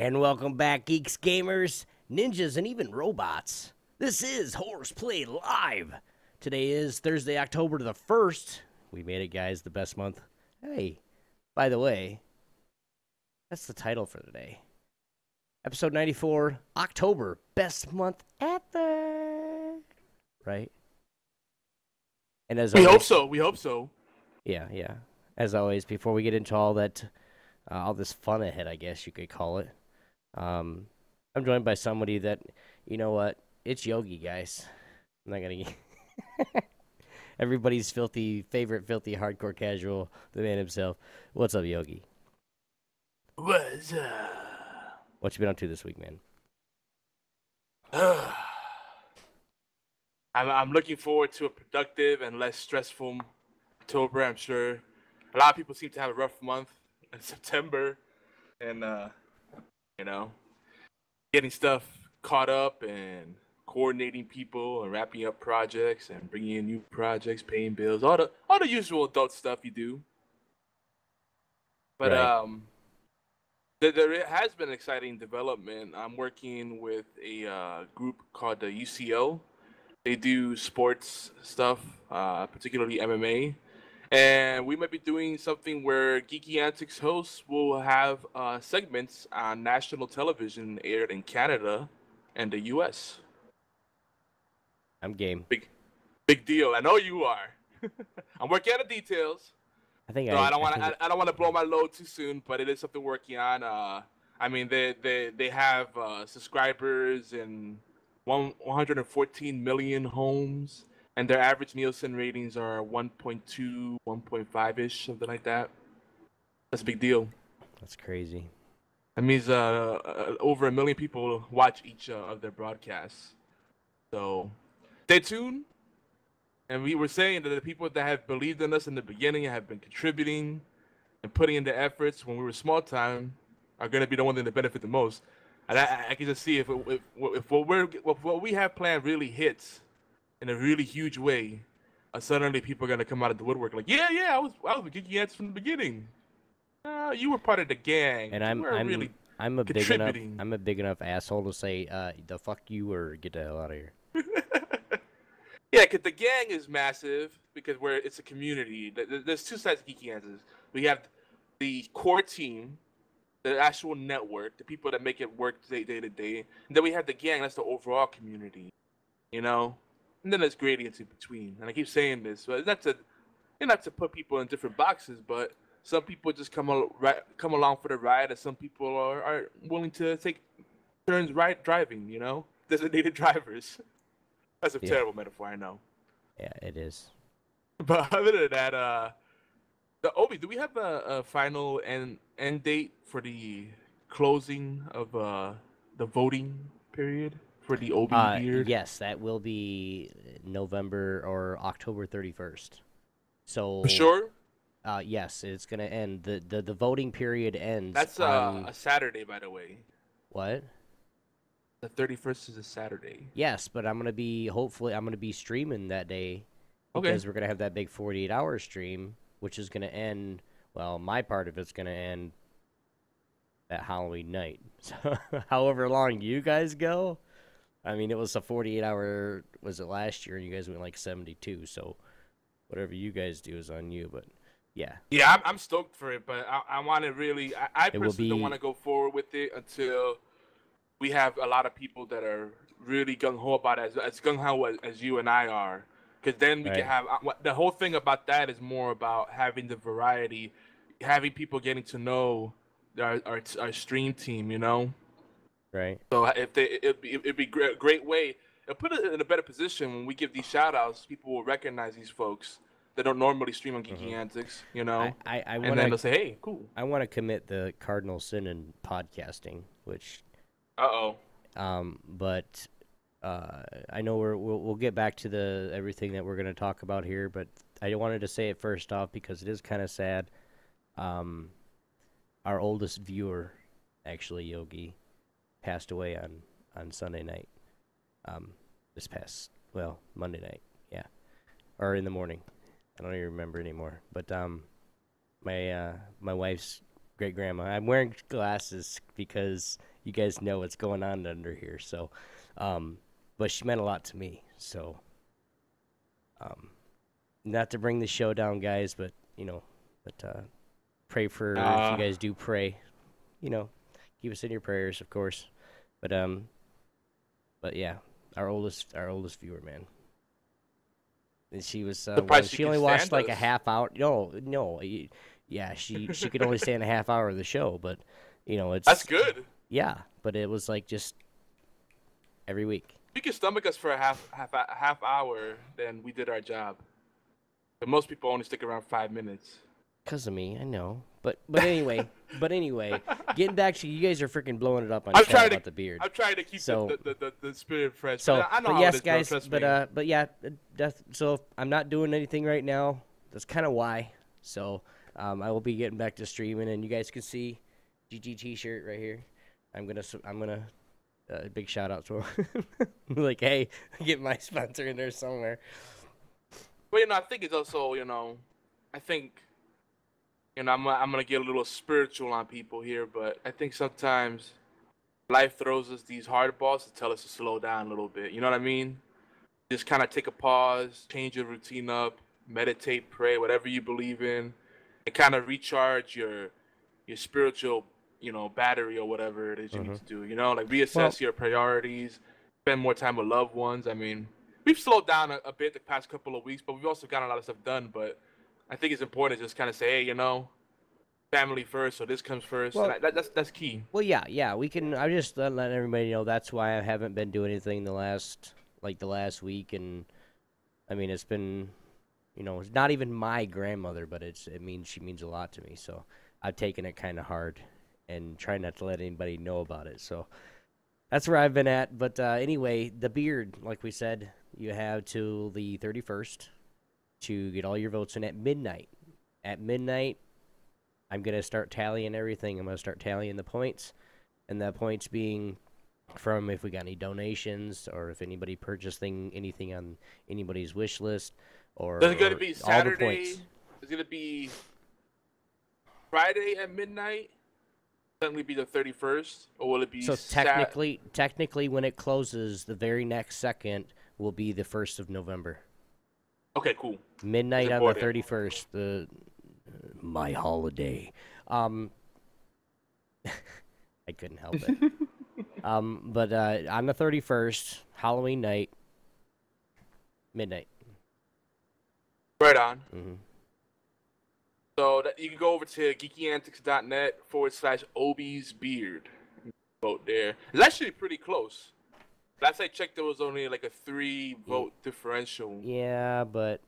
And welcome back, geeks, gamers, ninjas, and even robots. This is HorsePLAY Live. Today is Thursday, October the 1st. We made it, guys, the best month. Hey, by the way, that's the title for today. Episode 94, October, best month ever. Right? And as We always, hope so. We hope so. Yeah. As always, before we get into all that, all this fun ahead, I guess you could call it. I'm joined by somebody that, you know what? It's Yogi, guys. I'm not gonna. Everybody's favorite filthy hardcore casual, the man himself. What's up, Yogi? What's up? What you been up to this week, man? I'm looking forward to a productive and less stressful October. I'm sure a lot of people seem to have a rough month in September, and getting stuff caught up and coordinating people and wrapping up projects and bringing in new projects, paying bills, all the usual adult stuff you do. But Right. there has been exciting development. I'm working with a group called the UCO. They do sports stuff, particularly MMA. And we might be doing something where Geeky Antics hosts will have segments on national television aired in Canada and the U.S. I'm game. Big deal. I know you are. I'm working on the details. I think So I don't want think to. I don't want to blow my load too soon, but it is something we're working on. I mean, they have subscribers in 114 million homes, and their average Nielsen ratings are 1.2, 1.5 ish, something like that. That's a big deal. that's crazy. That means over 1 million people watch each of their broadcasts. So stay tuned. And we were saying that the people that have believed in us in the beginning and have been contributing and putting in the efforts when we were small time are going to be the ones that benefit the most. And I can just see if what we have planned really hits in a really huge way, suddenly people are going to come out of the woodwork like, yeah, I was with Geeky Ants from the beginning. You were part of the gang. And You weren't really I'm a contributing. I'm a big enough asshole to say, the fuck you or get the hell out of here. Yeah, because the gang is massive because it's a community. There's two sides of Geeky Answers. We have the core team, the actual network, the people that make it work day to day. And then we have the gang, that's the overall community, you know? And then there's gradients in between. And I keep saying this, but it's not to put people in different boxes, but some people just come along for the ride, and some people are willing to take turns driving, Designated drivers. That's a Yeah, terrible metaphor, I know. yeah, it is. But other than that, Obi, do we have a final end date for the closing of the voting period for the Obi beard? Yes, that will be November or October 31st. For So, sure. yes, it's gonna end. The voting period ends That's on a Saturday, by the way. what? The 31st is a Saturday. Yes, but hopefully I'm gonna be streaming that day Okay. because we're gonna have that big 48-hour stream, which is gonna end. Well, my part of it's gonna end that Halloween night. So, however long you guys go, I mean, it was a 48-hour. Was it last year? And you guys went like 72. So, whatever you guys do is on you. But yeah, Yeah, I'm stoked for it, but I want to really. I it will personally don't be want to go forward with it until we have a lot of people that are really gung ho about it, as gung ho as you and I are. Because then we can right. have the whole thing about that is more about having the variety, having people getting to know our stream team, Right. So if it'd be a great way. It'll put it in a better position when we give these shout outs. People will recognize these folks that don't normally stream on Geeky Antics, I and want then to they'll say, hey, cool. I want to commit the cardinal sin in podcasting, which Uh-oh. but I know we'll get back to the everything that we're going to talk about here, but I wanted to say it first off because it is kind of sad. Our oldest viewer, actually Yogi, passed away on Sunday night. This past Monday night, yeah, or in the morning. I don't even remember anymore. But my wife's great grandma. I'm wearing glasses because you guys know what's going on under here. So, but she meant a lot to me. So, not to bring the show down, guys, but pray for if you guys do pray, keep us in your prayers, of course. But yeah, our oldest viewer, man. And she was she only watched like a half hour. No, yeah, she could only stand a half hour of the show, but it's that's good. Yeah, but it was like just every week. If you could stomach us for a half hour, then we did our job. But most people only stick around 5 minutes. Because of me, I know. But anyway, getting back to you guys are freaking blowing it up on chat about the beard. I'm trying to keep the spirit fresh. So, I know but how yes, it is, guys, bro, trust me. but yeah, so I'm not doing anything right now. That's kind of why. So I will be getting back to streaming, and you guys can see GG T-shirt right here. I'm gonna big shout out to him. Like, hey, get my sponsor in there somewhere. But I think it's also I think. I'm gonna get a little spiritual on people here, but I think sometimes life throws us these hard balls to tell us to slow down a little bit. You know what I mean? Just kind of take a pause, change your routine up, meditate, pray, whatever you believe in, and kind of recharge your spiritual, battery or whatever it is you need to do. Like reassess your priorities, spend more time with loved ones. I mean, we've slowed down a bit the past couple of weeks, but we've also gotten a lot of stuff done. But I think it's important to just kind of say, hey, family first, so this comes first. Well, and that's key. Well, yeah, we can. I just let everybody know that's why I haven't been doing anything the last week, and I mean it's been, it's not even my grandmother, but she means a lot to me. So I've taken it kind of hard and trying not to let anybody know about it. So that's where I've been at. But anyway, the beard, like we said, you have till the 31st. To get all your votes in at midnight. At midnight, I'm going to start tallying everything. I'm going to start tallying the points. And the points being from if we got any donations or if anybody purchased anything on anybody's wish list. Is it going to be Saturday? Is it going to be Friday at midnight? Suddenly be the 31st? Or will it be So technically, when it closes, the very next second will be the 1st of November. Okay, cool. Midnight on the 31st, my holiday. I couldn't help it. But on the 31st, Halloween night, midnight. Right on. Mm-hmm. So you can go over to geekyantics.net/Obi's beard. Vote there. It's actually pretty close. Last I checked, there was only like a 3-vote differential. Yeah, but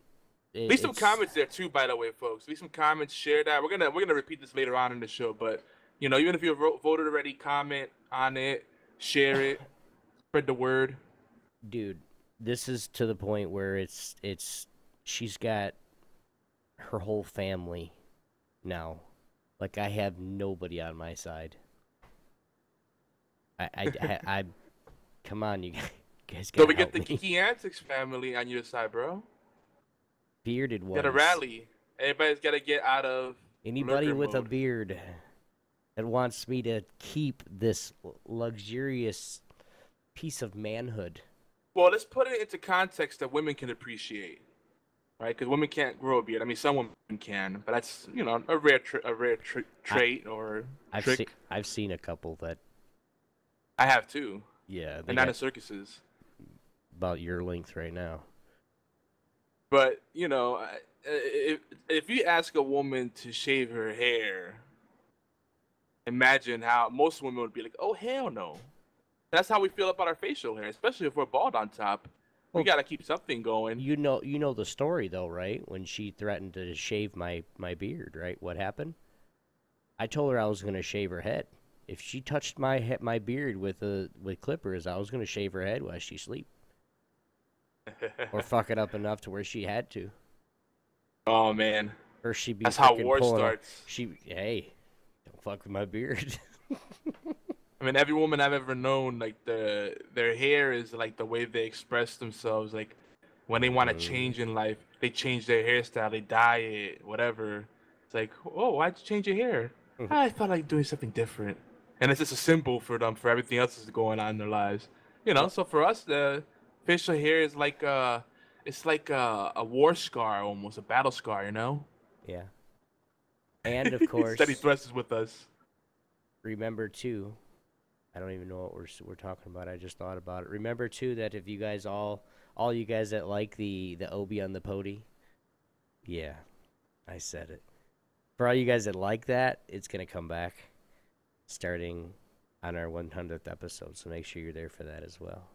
leave some comments there too, by the way, folks. Leave some comments, share that. We're gonna repeat this later on in the show, but even if you voted already, comment on it, share it, spread the word. Dude, this is to the point where she's got her whole family now. Like I have nobody on my side. I come on, you guys gotta So we get the me. Geeky Antics family on your side, bro. Bearded ones. Got a rally. Everybody's got to get out of anybody with mode. A beard that wants me to keep this luxurious piece of manhood. Well, let's put it into context that women can appreciate, right? Because women can't grow a beard. I mean, some women can, but that's a rare trait or trick. I've seen a couple that. I have too. Yeah, and not in circuses. About your length right now. But if you ask a woman to shave her hair, imagine how most women would be like, "Oh hell no!" That's how we feel about our facial hair, especially if we're bald on top. We gotta keep something going. You know the story though, right? When she threatened to shave my beard, right? What happened? I told her I was gonna shave her head. If she touched my beard with clippers, I was gonna shave her head while she sleep, or fuck it up enough to where she had to. Oh man, or she'd be. That's how war starts. Hey, don't fuck with my beard. I mean, every woman I've ever known, like their hair is like the way they express themselves. Like when they want to change in life, they change their hairstyle, they dye it, whatever. It's like, oh, why'd you change your hair? I felt like doing something different. and it's just a symbol for them for everything else that's going on in their lives. You know, so for us, the facial hair is like it's like a war scar, almost a battle scar. You know. Yeah. And of course, Steady thrusts with us. remember too. I don't even know what we're talking about. I just thought about it. Remember too that if you guys all you guys that like the Obi on the pody, yeah, I said it. For all you guys that like that, it's gonna come back, starting on our 100th episode. So make sure you're there for that as well.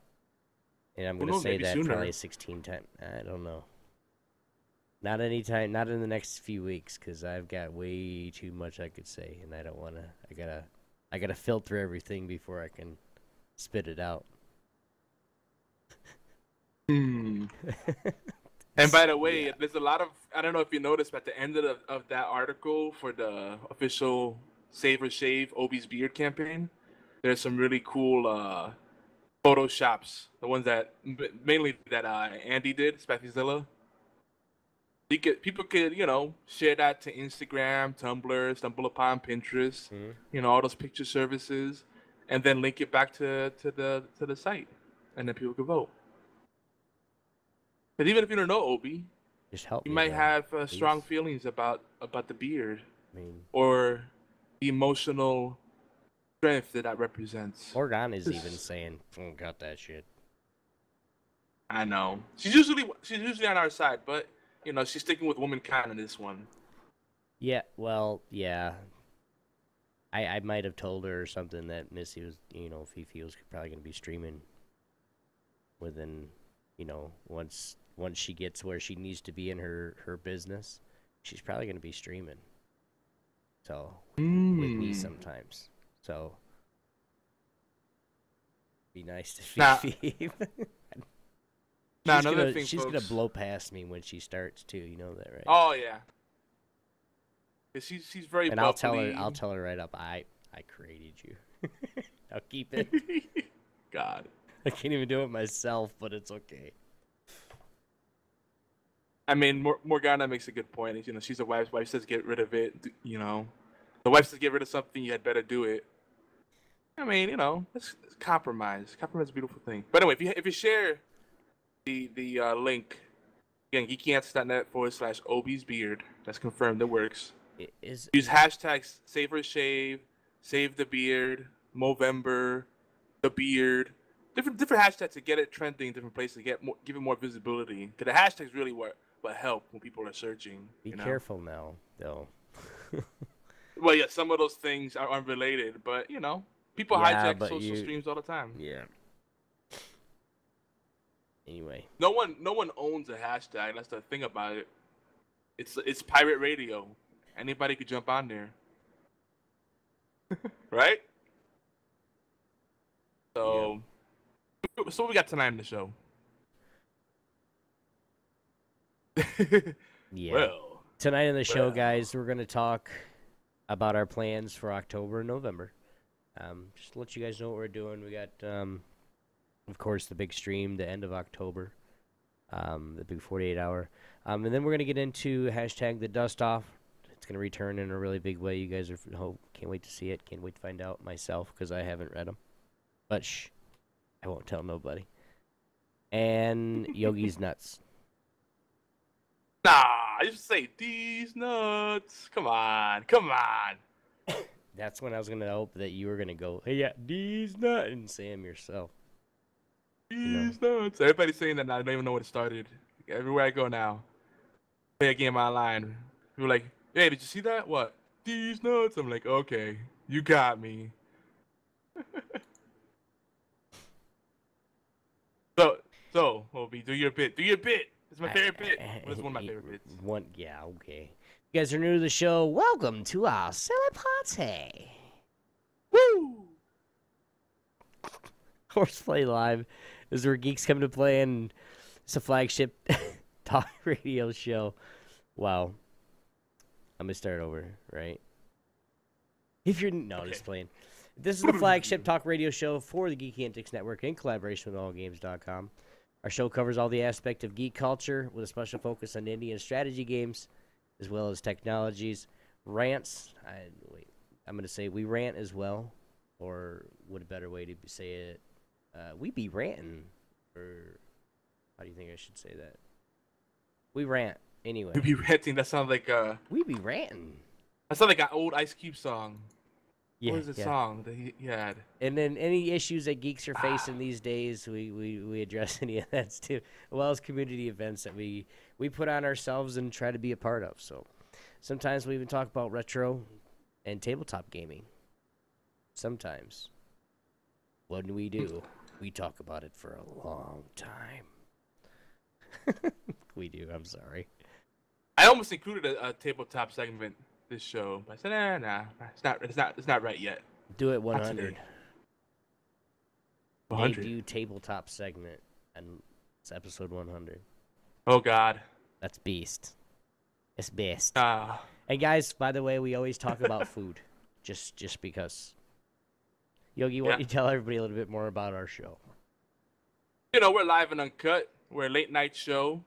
And I'm gonna say that sooner. probably 16 times. I don't know. Not anytime. Not in the next few weeks, because I've got way too much I could say, and I don't wanna. I gotta filter everything before I can spit it out. And by the way, yeah. There's a lot of, I don't know if you noticed, but at the end of that article for the official Save or Shave Obi's Beard campaign, there's some really cool photoshops. The ones that mainly that Andy did, Spathizilla. People could, you know, share that to Instagram, Tumblr, stumble upon Pinterest, you know, all those picture services, and then link it back to the site, and then people can vote. But even if you don't know Obi, just help you me, might man, have strong feelings about the beard, or the emotional strength that represents. Morgan is even saying, "Oh, got that shit." I know she's usually on our side, but you know she's sticking with womankind in this one. Yeah, well, yeah. I might have told her or something that Missy was, you know, Fifi was probably going to be streaming within, you know, once she gets where she needs to be in her business, she's probably going to be streaming. So, with me sometimes. So, be nice to Fifi. She's gonna blow past me when she starts too. You know that, right? Oh yeah. She's very. And I'll tell her right up. I created you. I'll keep it. God. I can't even do it myself, but it's okay. I mean, Morgana makes a good point. You know, she's a wife. Wife says get rid of it. You know, the wife says get rid of something. You had better do it. I mean, you know, it's compromise. Compromise is a beautiful thing. But anyway, if you share the link, again, geekyantsnet.net/Obi's Beard. That's confirmed. It works. Use hashtags Save or Shave, Save the Beard, Movember, the Beard. Different hashtags to get it trending in different places, give it more visibility. Because the hashtags really what help when people are searching. Be careful now, though. Well, yeah, some of those things are unrelated, but you know, people hijack social streams all the time. Yeah. Anyway, no one owns a hashtag. That's the thing about it. It's pirate radio. Anybody could jump on there, right? So, so what we got tonight in the show? Yeah. Well, tonight in the show, guys, we're gonna talk about our plans for October and November. Just to let you guys know what we're doing. We got, of course, the big stream, the end of October, the big 48-hour, and then we're gonna get into hashtag the dust off. It's gonna return in a really big way. You guys can't wait to see it. Can't wait to find out myself because I haven't read them. But shh, I won't tell nobody. And Yogi's nuts. Nah, I just say these nuts. Come on. That's when I was gonna hope that you were gonna go, hey, yeah, these nuts, and say them yourself. These nuts. Everybody's saying that now. I don't even know what it started. Everywhere I go now, play a game online. People are like, hey, did you see that? What? These nuts. I'm like, okay, you got me. So, Obi, do your bit. It's my favorite bit. It's one of my favorite bits. Yeah, okay. You guys are new to the show. Welcome to our silly party. Woo! HorsePLAY Live is where geeks come to play, and it's a flagship talk radio show. Wow. I'm gonna start over, right? Just playing. This is the flagship talk radio show for the Geeky Antics Network in collaboration with AllGames.com. Our show covers all the aspect of geek culture with a special focus on indie and strategy games, as well as technologies, rants. I'm going to say we rant as well. or what a better way to say it? We be ranting, or how do you think I should say that? We rant anyway. We be ranting. That sounds like We be ranting. that sounds like an old Ice Cube song. Yeah, What was the song that he had? And then any issues that geeks are facing these days, we address any of that too, as well as community events that we put on ourselves and try to be a part of. So sometimes we even talk about retro and tabletop gaming. Sometimes. What do? We talk about it for a long time. We do. I'm sorry. I almost included a tabletop segment this show, but I said, nah, it's not right yet. Do it 100. 100. Debut tabletop segment, and it's episode 100. Oh God. That's beast. It's best. And guys, by the way, we always talk about food, just because. Yogi, why don't you tell everybody a little bit more about our show? You know, we're live and uncut. We're a late night show.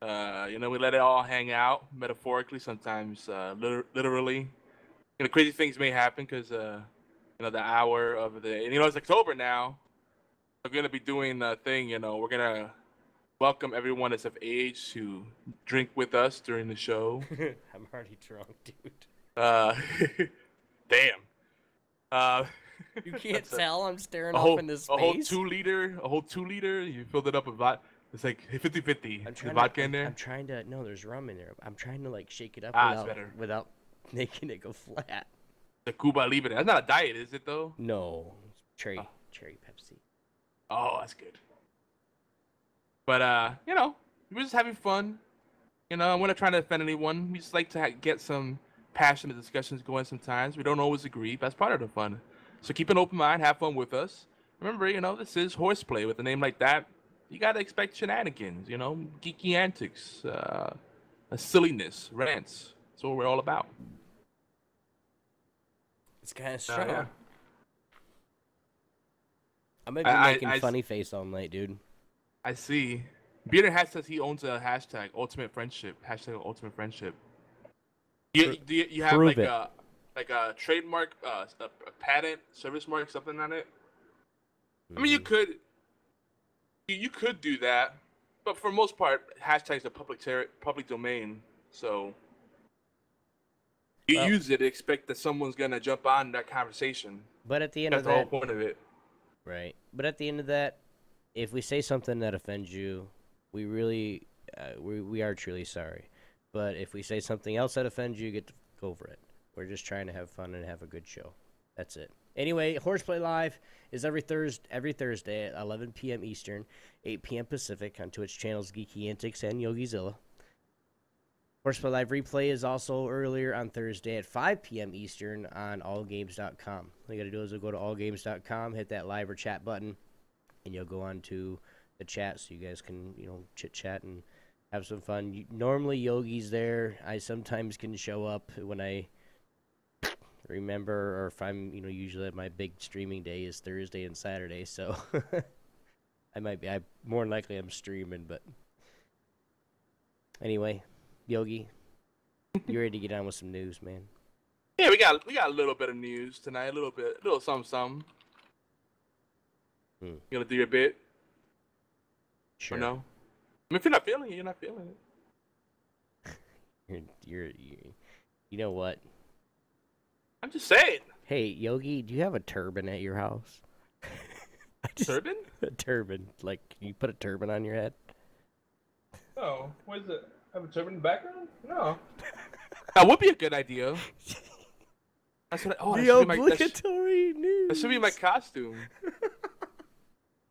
You know, we let it all hang out, metaphorically, sometimes literally. You know, crazy things may happen because, you know, the hour of the, and, you know, it's October now. We're going to be doing a thing, you know, we're going to welcome everyone that's of age to drink with us during the show. I'm already drunk, dude. Damn. You can't tell I'm staring off into space. A whole 2 liter. You filled it up with vodka. It's like 50-50. There's vodka in there. I'm trying to. No, there's rum in there. I'm trying to like shake it up without making it go flat. The Cuba Libre. That's not a diet, is it though? No, cherry Pepsi. Oh, that's good. But you know, we're just having fun. You know, we're not trying to offend anyone. We just like to get some passionate discussions going. Sometimes we don't always agree, but that's part of the fun. So keep an open mind, have fun with us. Remember, you know, this is HorsePLAY. With a name like that, you gotta expect shenanigans, you know, geeky antics, silliness, rants. That's what we're all about. It's kind of strong. Yeah. I'm gonna be making funny face all night, dude. I see. Bearder Hat says he owns a hashtag Ultimate Friendship. Hashtag Ultimate Friendship. You have like a trademark, a patent, service mark, something on it? I mean, you could do that, but for the most part, hashtags are public domain. So you use it, expect that someone's gonna jump on that conversation. But at the end that's the whole point of it, right? But at the end of that, if we say something that offends you, we really, we are truly sorry. But if we say something else that offends you, you get to go over it. We're just trying to have fun and have a good show. That's it. Anyway, HorsePLAY Live is every Thursday at 11 p.m. Eastern, 8 p.m. Pacific on Twitch channels Geeky Antics and YogiZilla. HorsePLAY Live replay is also earlier on Thursday at 5 p.m. Eastern on allgames.com. All you got to do is go to allgames.com, hit that live or chat button, and you'll go on to the chat so you guys can, you know, chit-chat and have some fun. Normally, Yogi's there. I sometimes can show up when I remember, or if I'm, you know, usually at my big streaming day is Thursday and Saturday, so I more than likely I'm streaming, but anyway, Yogi, you ready to get on with some news, man? Yeah, we got a little bit of news tonight, a little something. You gonna do your bit? Sure. Or no? I mean, if you're not feeling it, you're not feeling it. You know what? I'm just saying. Hey, Yogi, do you have a turban at your house? Turban? A turban. Like, can you put a turban on your head? Oh, what is it? Have a turban in the background? No. That would be a good idea. That's what. The obligatory news. That should be my costume.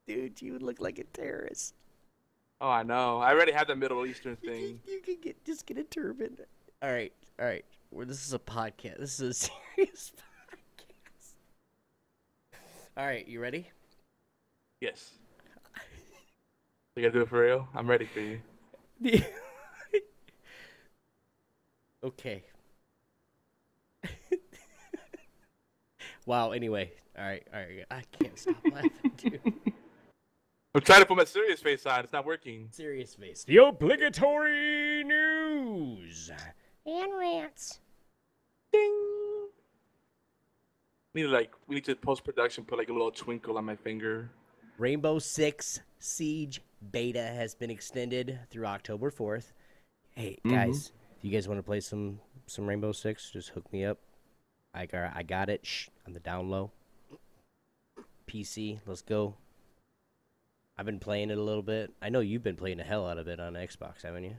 Dude, you would look like a terrorist. Oh, I know. I already have the Middle Eastern thing. You can just get a turban. All right. This is a podcast. This is a serious podcast. All right, you ready? Yes. You gotta do it for real? I'm ready for you. Okay. Wow, anyway. All right. I can't stop laughing, dude. I'm trying to put my serious face on. It's not working. Serious face. The obligatory news. And rants. Ding. We need to post-production put like a little twinkle on my finger. Rainbow Six Siege beta has been extended through October 4th. Hey guys, if you guys want to play some Rainbow Six, just hook me up. I got it. On the down low. PC, let's go. I've been playing it a little bit. I know you've been playing the hell out of it on Xbox, haven't you?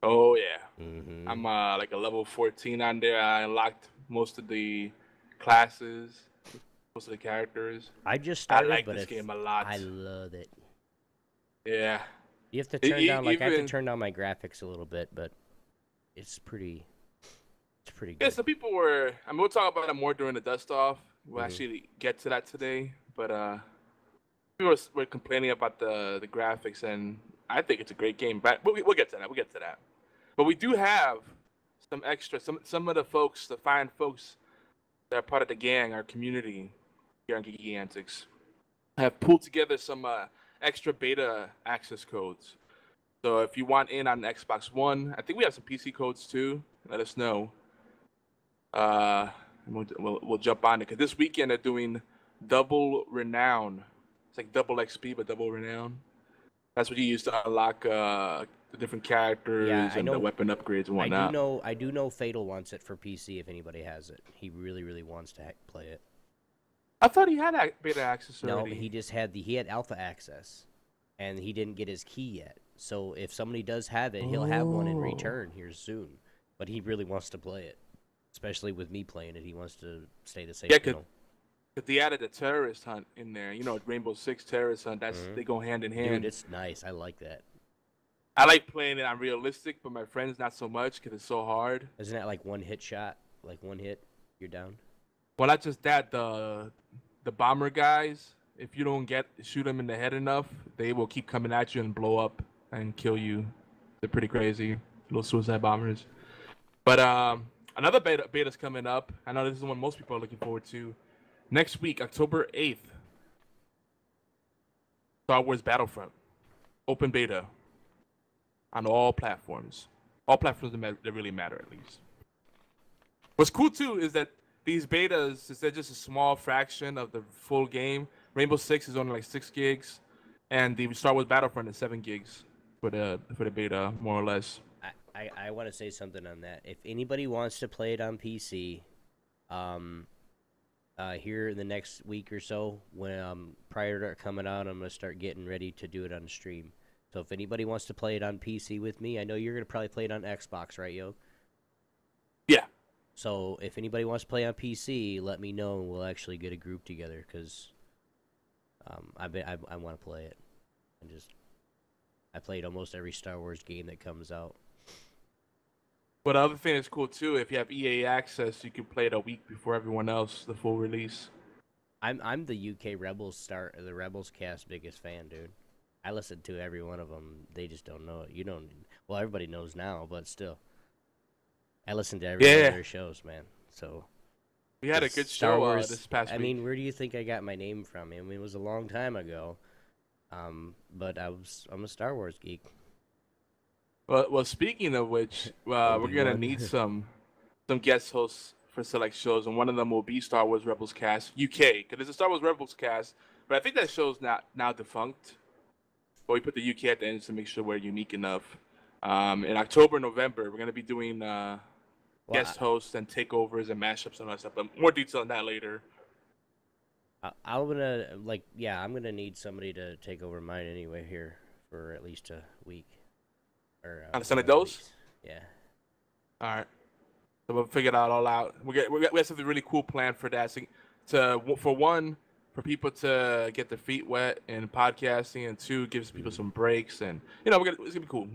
Oh yeah. Mm-hmm. I'm like a level 14 on there. I unlocked most of the classes, most of the characters. I just started, I like but this game a lot. I love it. Yeah. You have to turn down, like, I have to turn down my graphics a little bit, but it's pretty good. Yeah, some people were, I mean, we'll talk about it more during the dust off. We'll actually get to that today, but people were complaining about the graphics, and I think it's a great game, but we'll get to that. We'll get to that. But we do have some extra, some of the folks, the fine folks that are part of the gang, our community here on Geeky Antics, have pulled together some extra beta access codes. So if you want in on Xbox One, I think we have some PC codes too. Let us know. We'll jump on it because this weekend they're doing double renown. It's like double XP but double renown. That's what you use to unlock the different characters and the weapon upgrades and whatnot. I do know Fatal wants it for PC if anybody has it. He really wants to play it. I thought he had beta access already. No, he just had he had alpha access, and he didn't get his key yet. So if somebody does have it, he'll have one in return here soon. But he really wants to play it, especially with me playing it. He wants to stay the same. Yeah, because they added a terrorist hunt in there. You know, Rainbow Six terrorist hunt. They go hand in hand. Dude, it's nice. I like that. I like playing it on realistic, but my friends not so much because it's so hard. Isn't that like one hit shot? Like one hit, you're down. Well, not just that. The bomber guys, if you don't shoot them in the head enough, they will keep coming at you and blow up and kill you. They're pretty crazy, little suicide bombers. But another beta's coming up. I know this is the one most people are looking forward to. Next week, October 8th, Star Wars Battlefront, open beta on all platforms. All platforms that really matter, at least. What's cool too is that these betas, they're just a small fraction of the full game. Rainbow Six is only like 6 gigs, and the Star Wars Battlefront is 7 gigs for the beta, more or less. I want to say something on that. If anybody wants to play it on PC, here in the next week or so, when prior to it coming out, I'm gonna start getting ready to do it on stream. So if anybody wants to play it on PC with me, I know you're gonna probably play it on Xbox, right, Yo? Yeah. So if anybody wants to play on PC, let me know, and we'll actually get a group together, because I want to play it. I played almost every Star Wars game that comes out. But the other thing that's cool too, if you have EA access, you can play it a week before everyone else, the full release. I'm the UK the Rebels cast biggest fan, dude. I listen to every one of them. They just don't know it. You don't. Well, everybody knows now, but still. I listen to every one of their shows, man. So we had a good show this past week. I mean, where do you think I got my name from? I mean, it was a long time ago. But I'm a Star Wars geek. Well, speaking of which, we're gonna need some guest hosts for select shows, and one of them will be Star Wars Rebels Cast UK, because there's a Star Wars Rebels Cast, but I think that show's now defunct. But we put the UK at the end to make sure we're unique enough. In October, November, we're gonna be doing guest hosts and takeovers and mashups and all that stuff. But more detail on that later. I'm gonna need somebody to take over mine anyway here for at least a week. Or on Sunday dose? Yeah. All right. So we'll figure it all out. We have something really cool planned for that. So for people to get their feet wet in podcasting, and 2, gives people some breaks, and it's gonna be cool.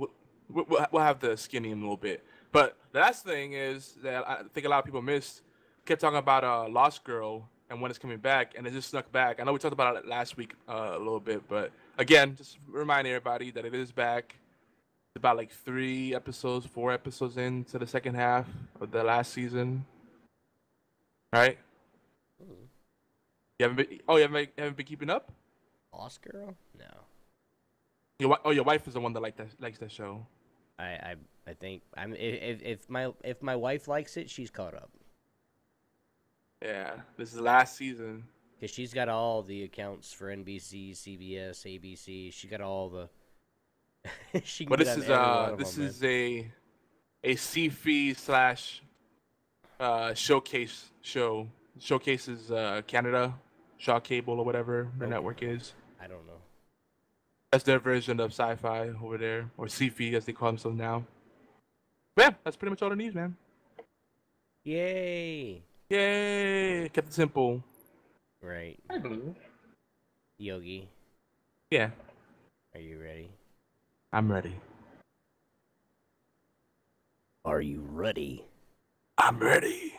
We'll have the skinny in a little bit. But the last thing is that I think a lot of people missed. Kept talking about Lost Girl and when it's coming back, and it just snuck back. I know we talked about it last week a little bit, but again, just remind everybody that it is back. It's about like 4 episodes into the second half of the last season. All right. You haven't been keeping up? Lost Girl? No. Your wife is the one that likes that show. I think if my wife likes it, she's caught up. Yeah, this is the last season. Because she's got all the accounts for NBC, CBS, ABC. She got all the. She can But get on every one of this them, man. is a CFE slash showcase show. Showcases Canada, Shaw Cable or whatever their Okay. network is. I don't know. That's their version of sci-fi over there, or CFE as they call themselves now. But yeah, that's pretty much all the news, man. Yay! Yay! Kept it simple. Right. I believe. Yogi, Yeah, are you ready? I'm ready. Are you ready? I'm ready.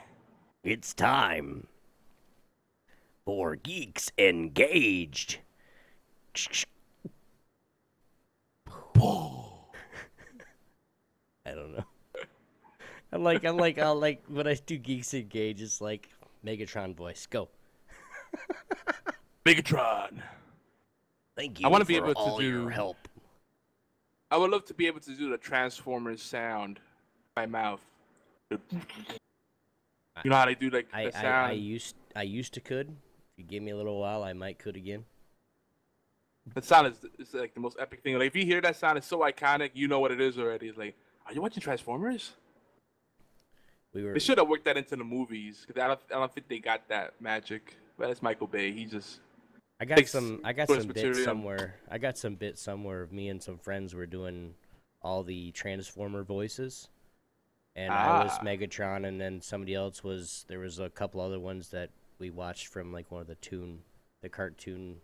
It's time for Geeks Engaged. I don't know. I like when I do Geeks Engage, it's like Megatron voice. Go. Megatron. Thank you I want to be for able to all do. your help. I would love to be able to do the Transformers sound by mouth. You know how they do like the sound. I used to could. If you give me a little while, I might could again. The sound is like the most epic thing. Like if you hear that sound, it's so iconic. You know what it is already. It's like, are you watching Transformers? They should have worked that into the movies because I don't think they got that magic. But that's Michael Bay. He just I got some source bits material. somewhere. I got some bits somewhere of me and some friends were doing all the Transformer voices. And I was Megatron, and then somebody else was. There was a couple other ones that we watched from like one of the cartoon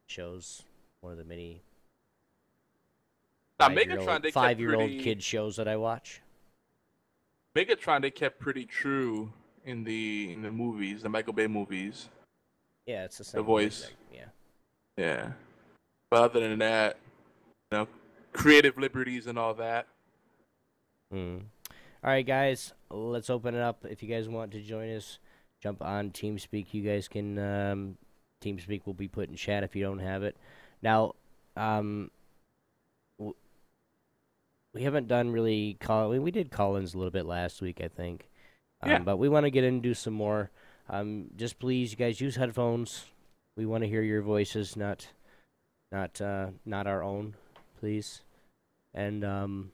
shows, one of the mini. Now Megatron, they 5-year-old kept kid shows that I watch. Megatron, they kept pretty true in the movies, the Michael Bay movies. Yeah, it's the same voice. Yeah. Yeah. But other than that, creative liberties and all that. All right, guys, let's open it up. If you guys want to join us, jump on TeamSpeak. You guys can. TeamSpeak will be put in chat if you don't have it. Now, we haven't done really call. We did call-ins a little bit last week, I think. Yeah. But we want to get in and do some more. Just please, you guys, use headphones. We want to hear your voices, not our own, please. And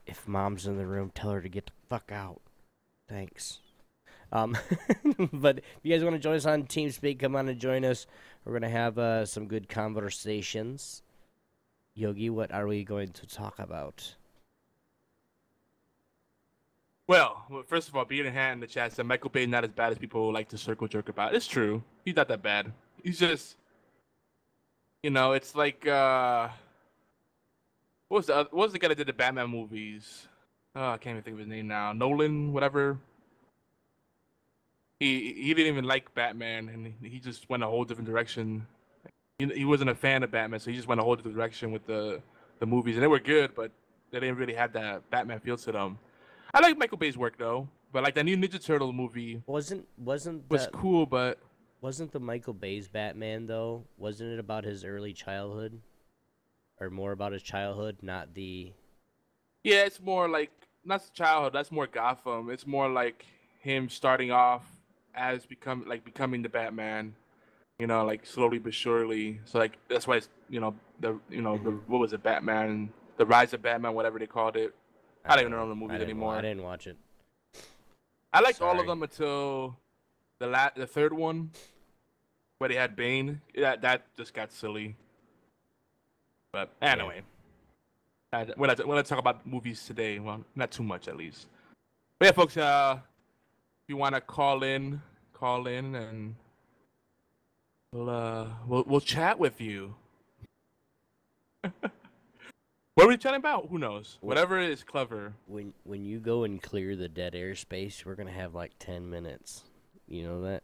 if Mom's in the room, tell her to get the fuck out. Thanks. But if you guys want to join us on TeamSpeak, come on and join us. We're gonna have some good conversations. Yogi, what are we going to talk about? Well, first of all, being a hand in the chat said Michael Bay not as bad as people like to circle jerk about. It's true. He's not that bad. He's just, it's like what was the guy that did the Batman movies? Oh, I can't even think of his name now. Nolan, whatever. He didn't even like Batman, and he just went a whole different direction. He wasn't a fan of Batman, so he just went a whole different direction with the movies, and they were good, but they didn't really have that Batman feel to them. I like Michael Bay's work though, but like that new Ninja Turtle movie was cool, but wasn't the Michael Bay's Batman though? Wasn't it about his early childhood, or more about his childhood, not the? Yeah, it's more like not childhood. That's more Gotham. It's more like him starting off as becoming the Batman, like slowly but surely. So like that's why it's the what was it, Batman, the Rise of Batman, whatever they called it. I don't even remember the movies anymore. I didn't watch it. I liked all of them until the third one, where they had Bane. That just got silly. But anyway, when I talk about movies today, well, not too much at least. But yeah, folks, if you want to call in, and we'll chat with you. What are we chatting about? Who knows? Whatever is clever. When you go and clear the dead airspace, we're gonna have like 10 minutes. You know that?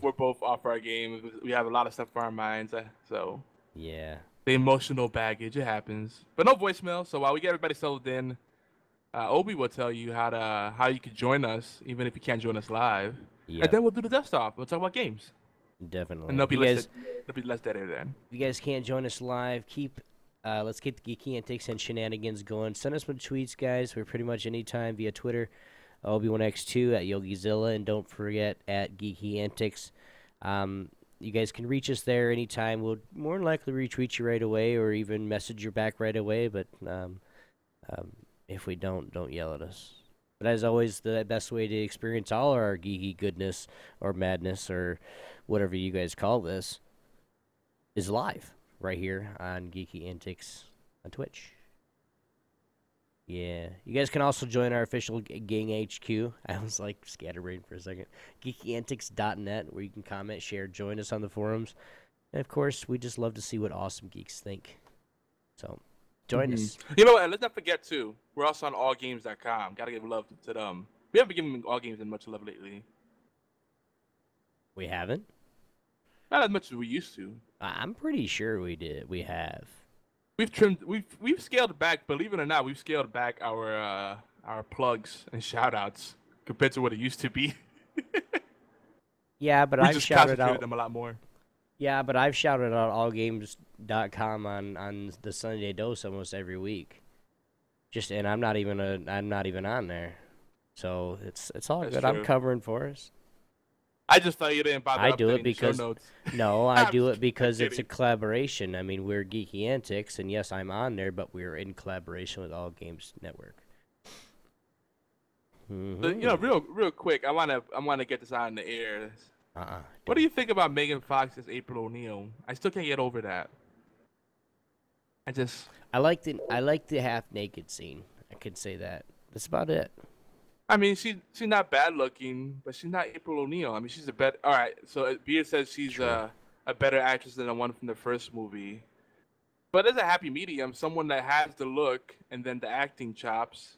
We're both off our game. We have a lot of stuff on our minds. So yeah, the emotional baggage, it happens. But no voicemail. So while we get everybody settled in, Obi will tell you how you can join us, even if you can't join us live. Yep. And then we'll do the desktop. We'll talk about games. Definitely. And there'll be less dead air then. If you guys can't join us live, let's keep the geeky antics and shenanigans going. Send us some tweets, guys. We're pretty much anytime via Twitter. Obi1X2 at YogiZilla, and don't forget at Geeky Antics. You guys can reach us there anytime. We'll more than likely retweet you right away or even message you back right away, but if we don't yell at us. But as always, the best way to experience all our geeky goodness or madness or whatever you guys call this is live right here on Geeky Antics on Twitch. Yeah. You guys can also join our official gang HQ. I was like scatterbrained for a second. GeekyAntics.net, where you can comment, share, join us on the forums. And of course, we just love to see what awesome geeks think. So, join us. You know what? Let's not forget, too, we're also on allgames.com. Gotta give love to them. We haven't been giving All Games much love lately. We haven't? Not as much as we used to. I'm pretty sure we did. We have. We've scaled back, believe it or not, we've scaled back our plugs and shout outs compared to what it used to be. Yeah, but we I've just shouted concentrated out them a lot more. Yeah, but I've shouted out allgames.com on the Sunday Dose almost every week. And I'm not even on there. So it's all That's good. true. I'm covering for us. I just thought you didn't bother. I do it updating the show because notes. no, I do it because I'm it's a kidding. collaboration. I mean, we're Geeky Antics, and yes, I'm on there, but we're in collaboration with All Games Network. So, you know, real quick, I wanna get this out in the air. Uh-uh. What do you think about Megan Fox as April O'Neil? I still can't get over that. I like the half naked scene. I could say that. That's about it. I mean, she's not bad looking, but she's not April O'Neil. I mean, she's a better. All right, so Beard says she's a better actress than the one from the first movie. But there's a happy medium, someone that has the look and then the acting chops.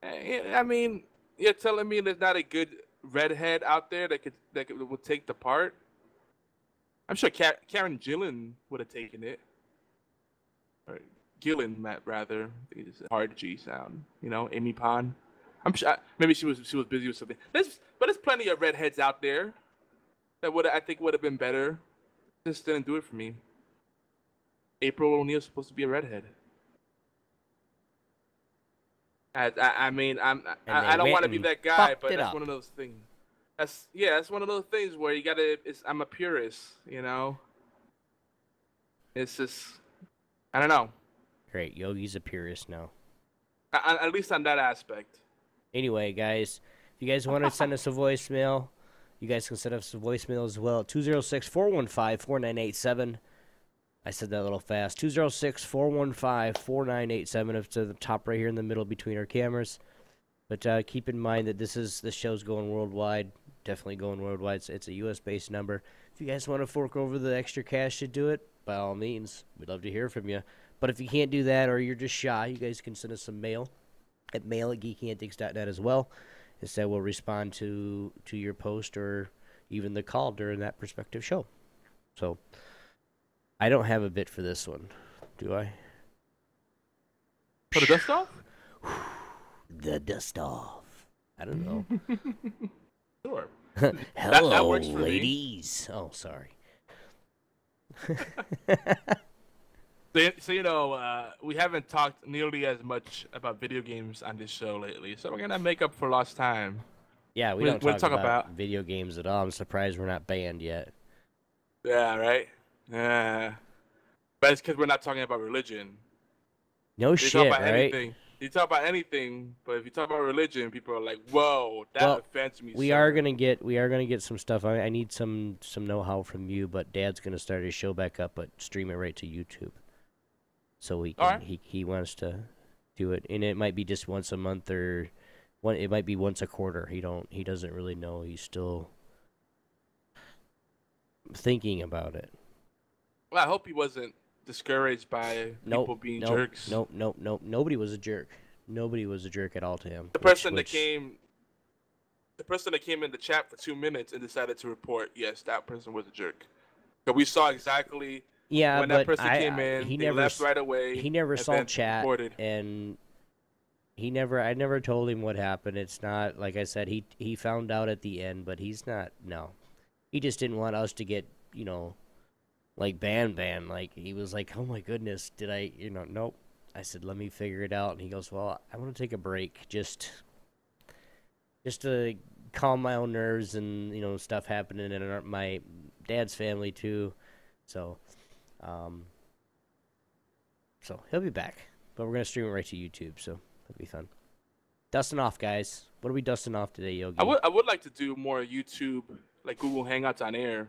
I mean, you're telling me there's not a good redhead out there that would take the part? I'm sure Karen Gillan would have taken it. Or Gillan, rather. I think it's a hard G sound. You know, Amy Pond. I'm sure maybe she was busy with something. But there's plenty of redheads out there that I think would have been better. Just didn't do it for me. April O'Neil's supposed to be a redhead. I mean, I don't want to be that guy, but that's one of those things. That's one of those things where you gotta. I'm a purist, you know. It's just, I don't know. Great, Yogi's a purist now. At least on that aspect. Anyway, guys, if you guys want to send us a voicemail, you guys can send us a voicemail as well at 206-415-4987. I said that a little fast. 206-415-4987. It's to the top right here in the middle between our cameras. But keep in mind that this show's going worldwide. Definitely going worldwide. It's a U.S.-based number. If you guys want to fork over the extra cash to do it, by all means, we'd love to hear from you. But if you can't do that or you're just shy, you guys can send us some mail at mail@geekyantics.net as well. Instead, we'll respond to your post or even the call during that prospective show. So, I don't have a bit for this one, do I? For the dust off? The dust off. I don't know. Sure. Hello, that works for ladies. Me. Oh, sorry. So you know, we haven't talked nearly as much about video games on this show lately, so we're gonna make up for lost time. Yeah, we don't talk about video games at all. I'm surprised we're not banned yet. Yeah, right? Yeah. But it's because we're not talking about religion. No shit, right? Anything. You talk about anything, but if you talk about religion, people are like, "Whoa, that offends me." We are gonna get some stuff. I need some know-how from you, but Dad's gonna start his show back up, but stream it right to YouTube. So he wants to do it, and it might be just once a month or it might be once a quarter. He doesn't really know. He's still thinking about it. Well, I hope he wasn't discouraged by people being jerks. Nope. Nobody was a jerk. Nobody was a jerk at all to him. The person that came in the chat for 2 minutes and decided to report, yes, that person was a jerk. So we saw exactly when that person came in, he left right away. He never saw chat, reported. And I never told him what happened. It's not, like I said, he found out at the end, but he's not, no. He just didn't want us to get, like ban. Like, he was like, oh my goodness, did I, nope. I said, let me figure it out. And he goes, well, I want to take a break. Just just to calm my own nerves and stuff happening in my dad's family too. So, um, so he'll be back, but we're gonna stream it right to YouTube, so it'll be fun. Dusting off, guys. What are we dusting off today, Yogi? I would like to do more YouTube, like Google Hangouts on air.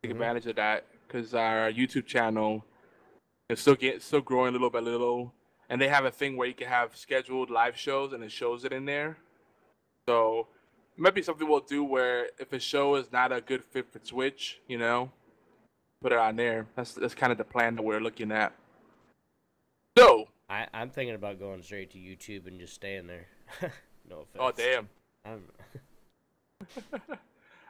Take advantage of that because our YouTube channel is still growing little by little, and they have a thing where you can have scheduled live shows and it shows it in there. So it might be something we'll do where if a show is not a good fit for Twitch, put it on there. That's kind of the plan that we're looking at. So I'm thinking about going straight to YouTube and just staying there. No offense. Oh damn.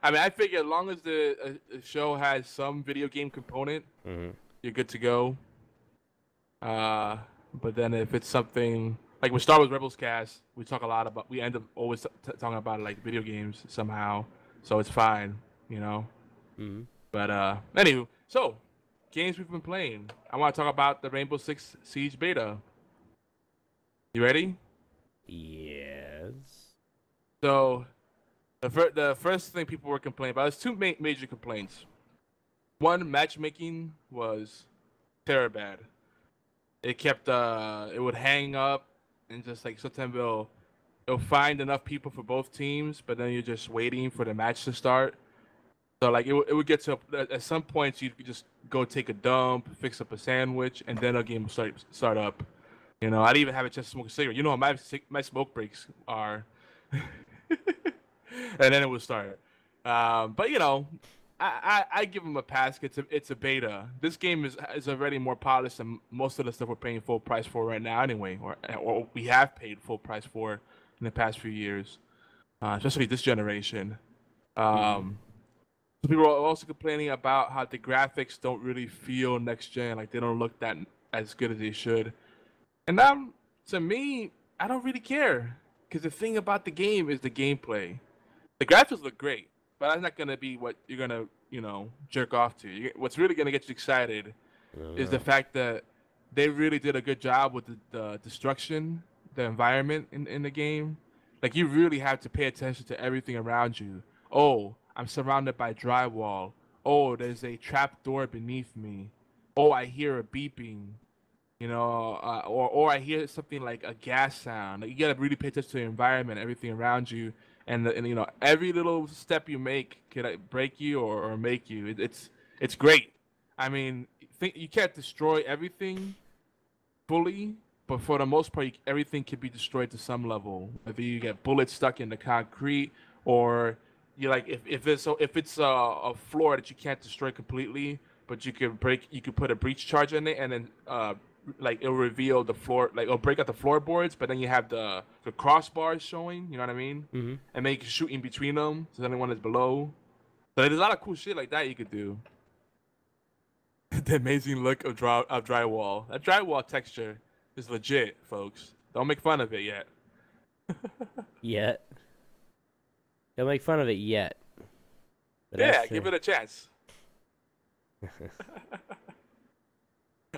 I mean, I figure as long as the show has some video game component, you're good to go. But then if it's something like with Star Wars Rebels cast, we end up always talking about like video games somehow, so it's fine, But anywho, so games we've been playing. I want to talk about the Rainbow Six Siege beta. You ready? Yes. So the first thing people were complaining about, there's two major complaints. One, matchmaking was terrible bad. It kept it would hang up and just like sometimes it'll find enough people for both teams, but then you're just waiting for the match to start. So like it would get to at some points you could just go take a dump, fix up a sandwich, and then a game will start up. I'd even have a chance to smoke a cigarette. You know how my smoke breaks are. And then it would start. But I give them a pass. It's a beta. This game is already more polished than most of the stuff we're paying full price for right now, anyway, or we have paid full price for in the past few years, especially this generation. So people are also complaining about how the graphics don't really feel next gen, like they don't look that as good as they should. And to me, I don't really care because the thing about the game is the gameplay. The graphics look great, but that's not gonna be what you're gonna, jerk off to. What's really gonna get you excited is the fact that they really did a good job with the destruction, the environment in the game. Like you really have to pay attention to everything around you. Oh, I'm surrounded by drywall. Oh, there's a trap door beneath me. Oh, I hear a beeping. Or I hear something like a gas sound. Like you gotta really pay attention to the environment, everything around you. And every little step you make could break you or make you. It's great. I mean, you can't destroy everything fully, but for the most part, everything can be destroyed to some level. Whether you get bullets stuck in the concrete, or you if it's a floor that you can't destroy completely, but you could put a breach charge in it, and then it'll reveal the floor, like it'll break out the floorboards, but then you have the crossbars showing, you know what I mean? And then you can shoot in between them, so anyone is below. So there's a lot of cool shit like that you could do. The amazing look of drywall. That drywall texture is legit, folks. Don't make fun of it yet. Yet. Don't make fun of it yet. But yeah, give it a chance.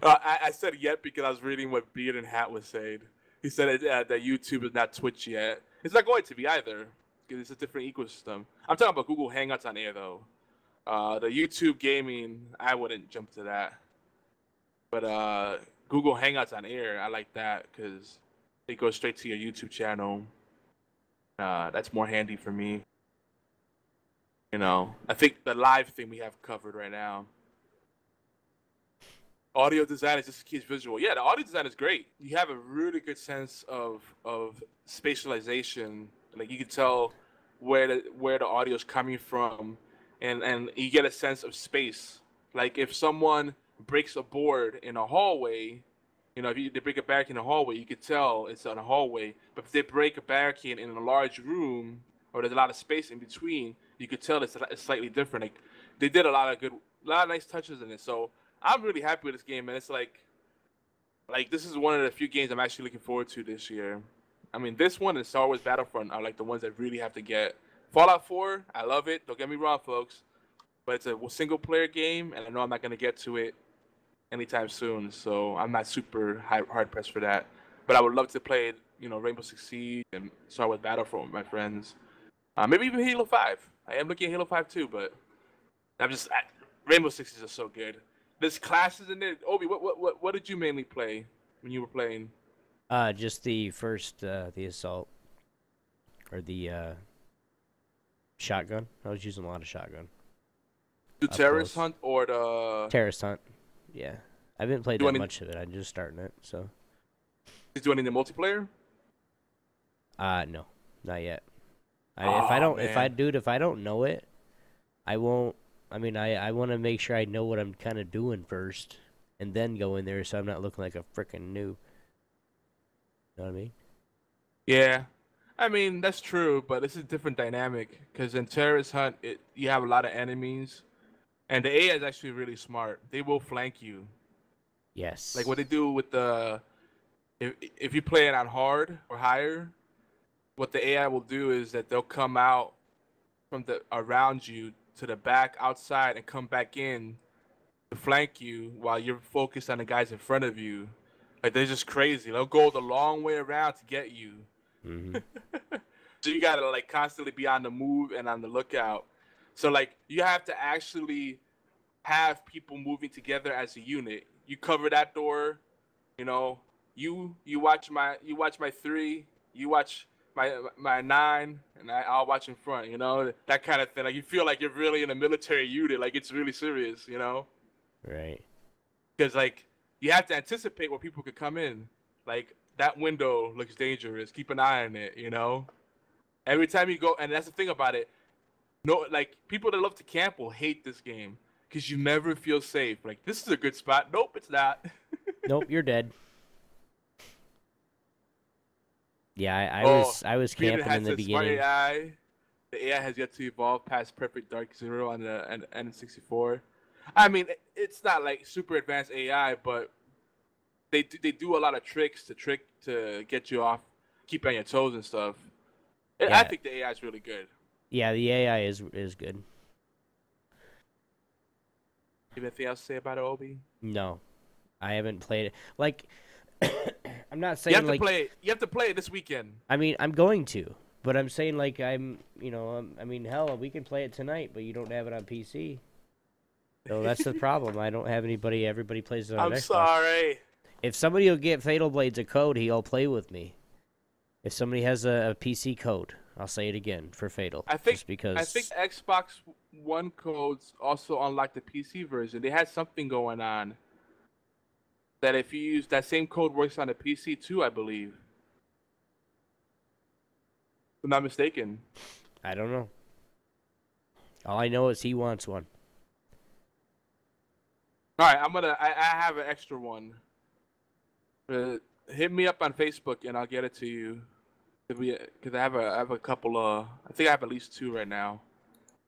I said yet because I was reading what Beard and Hat was saying. He said that YouTube is not Twitch yet. It's not going to be either because it's a different ecosystem. I'm talking about Google Hangouts on air though. The YouTube gaming, I wouldn't jump to that. But Google Hangouts on air, I like that because it goes straight to your YouTube channel. That's more handy for me. I think the live thing we have covered right now. Audio design is just a key visual. Yeah, the audio design is great. You have a really good sense of spatialization. Like you can tell where the audio is coming from, and you get a sense of space. Like if someone breaks a board in a hallway, if they break a barricade in a hallway, you could tell it's on a hallway. But if they break a barricade in a large room, or there's a lot of space in between, you could tell it's slightly different. Like they did a lot of nice touches in it. So I'm really happy with this game, and it's like this is one of the few games I'm actually looking forward to this year. I mean, this one and Star Wars Battlefront are like the ones that really have to get. Fallout 4, I love it. Don't get me wrong, folks, but it's a single-player game, and I know I'm not gonna get to it anytime soon, so I'm not super hard pressed for that. But I would love to play it Rainbow Six Siege and start with Battlefront with my friends. Maybe even Halo 5. I am looking at Halo 5 too, but Rainbow Six is just so good. There's classes in there. Obi, what did you mainly play when you were playing? Just the first, the assault or the shotgun. I was using a lot of shotgun. The terrorist hunt or the terrorist hunt? Yeah, I haven't played that much of it. I'm just starting it, so. Did you do any in the multiplayer? No, not yet. If I don't know it, I won't. I mean, I want to make sure I know what I'm kind of doing first, and then go in there, so I'm not looking like a freaking noob. Know what I mean? Yeah, I mean that's true, but it's a different dynamic because in terrorist hunt, you have a lot of enemies, and the AI is actually really smart. They will flank you. Yes. Like what they do with if you play it on hard or higher, what the AI will do is that they'll come out from around you to the back outside and come back in to flank you while you're focused on the guys in front of you. Like they're just crazy. They'll go the long way around to get you. Mm-hmm. So you gotta like constantly be on the move and on the lookout. So like you have to actually have people moving together as a unit. You cover that door, You watch my 3, you watch my 9, and I'll watch in front. That kind of thing. Like you feel like you're really in a military unit. Like it's really serious. Right. Because like you have to anticipate where people could come in. Like that window looks dangerous. Keep an eye on it. Every time you go, and that's the thing about it. No, like people that love to camp will hate this game because you never feel safe. Like this is a good spot. Nope, it's not. Nope, you're dead. Yeah, I was camping in the beginning. AI. The AI has yet to evolve past Perfect Dark Zero on the N64. I mean, it's not like super advanced AI, but they do a lot of tricks to get you off, keep on your toes and stuff. Yeah. I think the AI is really good. Yeah, the AI is good. Anything else to say about it, Obi? No, I haven't played it. Like, I'm not saying you have to play it this weekend. I mean, I'm going to, but I'm saying like I mean, hell, we can play it tonight, but you don't have it on PC. So that's the problem. I don't have anybody. Everybody plays it on Xbox. I'm sorry. If somebody will get Fatal Blades a code, he'll play with me. If somebody has a PC code, I'll say it again for Fatal. I think Xbox One codes also unlock the PC version. They had something going on that if you use that same code works on a PC too, I believe. If I'm not mistaken. I don't know. All I know is he wants one. All right, I have an extra one. Hit me up on Facebook and I'll get it to you. Because I have a couple of, I think I have at least 2 right now.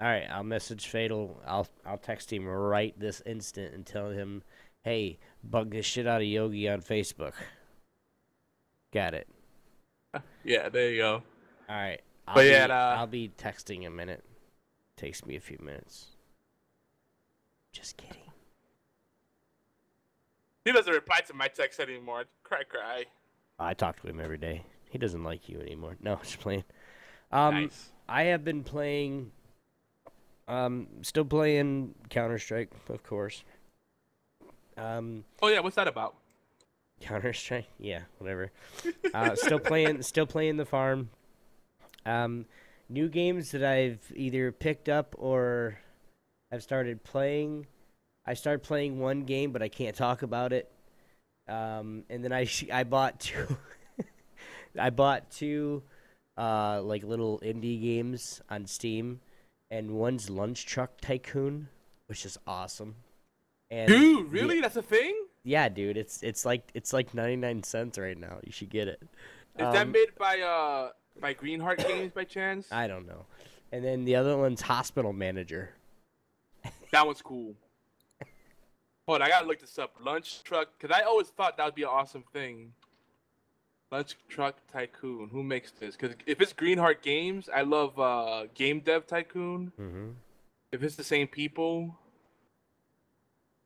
All right, I'll message Fatal. I'll text him right this instant and tell him, hey, bug the shit out of Yogi on Facebook. Got it. Yeah, there you go. All right. I'll be texting him in it. Takes me a few minutes. Just kidding. He doesn't reply to my text anymore. Cry. I talk to him every day. He doesn't like you anymore. No, just playing. Nice. I have been playing. Still playing Counter-Strike, of course. Oh yeah, what's that about? Counter-Strike, yeah, whatever. Still playing the farm. New games that I've either picked up or I've started playing. I started playing one game, but I can't talk about it. And then I bought 2. I bought 2 like little indie games on Steam, and one's Lunch Truck Tycoon, which is awesome. And dude, really? That's a thing? Yeah, dude. It's like 99 cents right now. You should get it. Is that made by Greenheart Games by chance? I don't know. And then the other one's Hospital Manager. That one's cool. Hold on, I gotta look this up. Lunch Truck, because I always thought that would be an awesome thing. Lunch Truck Tycoon. Who makes this? Because if it's Greenheart Games, I love Game Dev Tycoon. Mm-hmm. If it's the same people,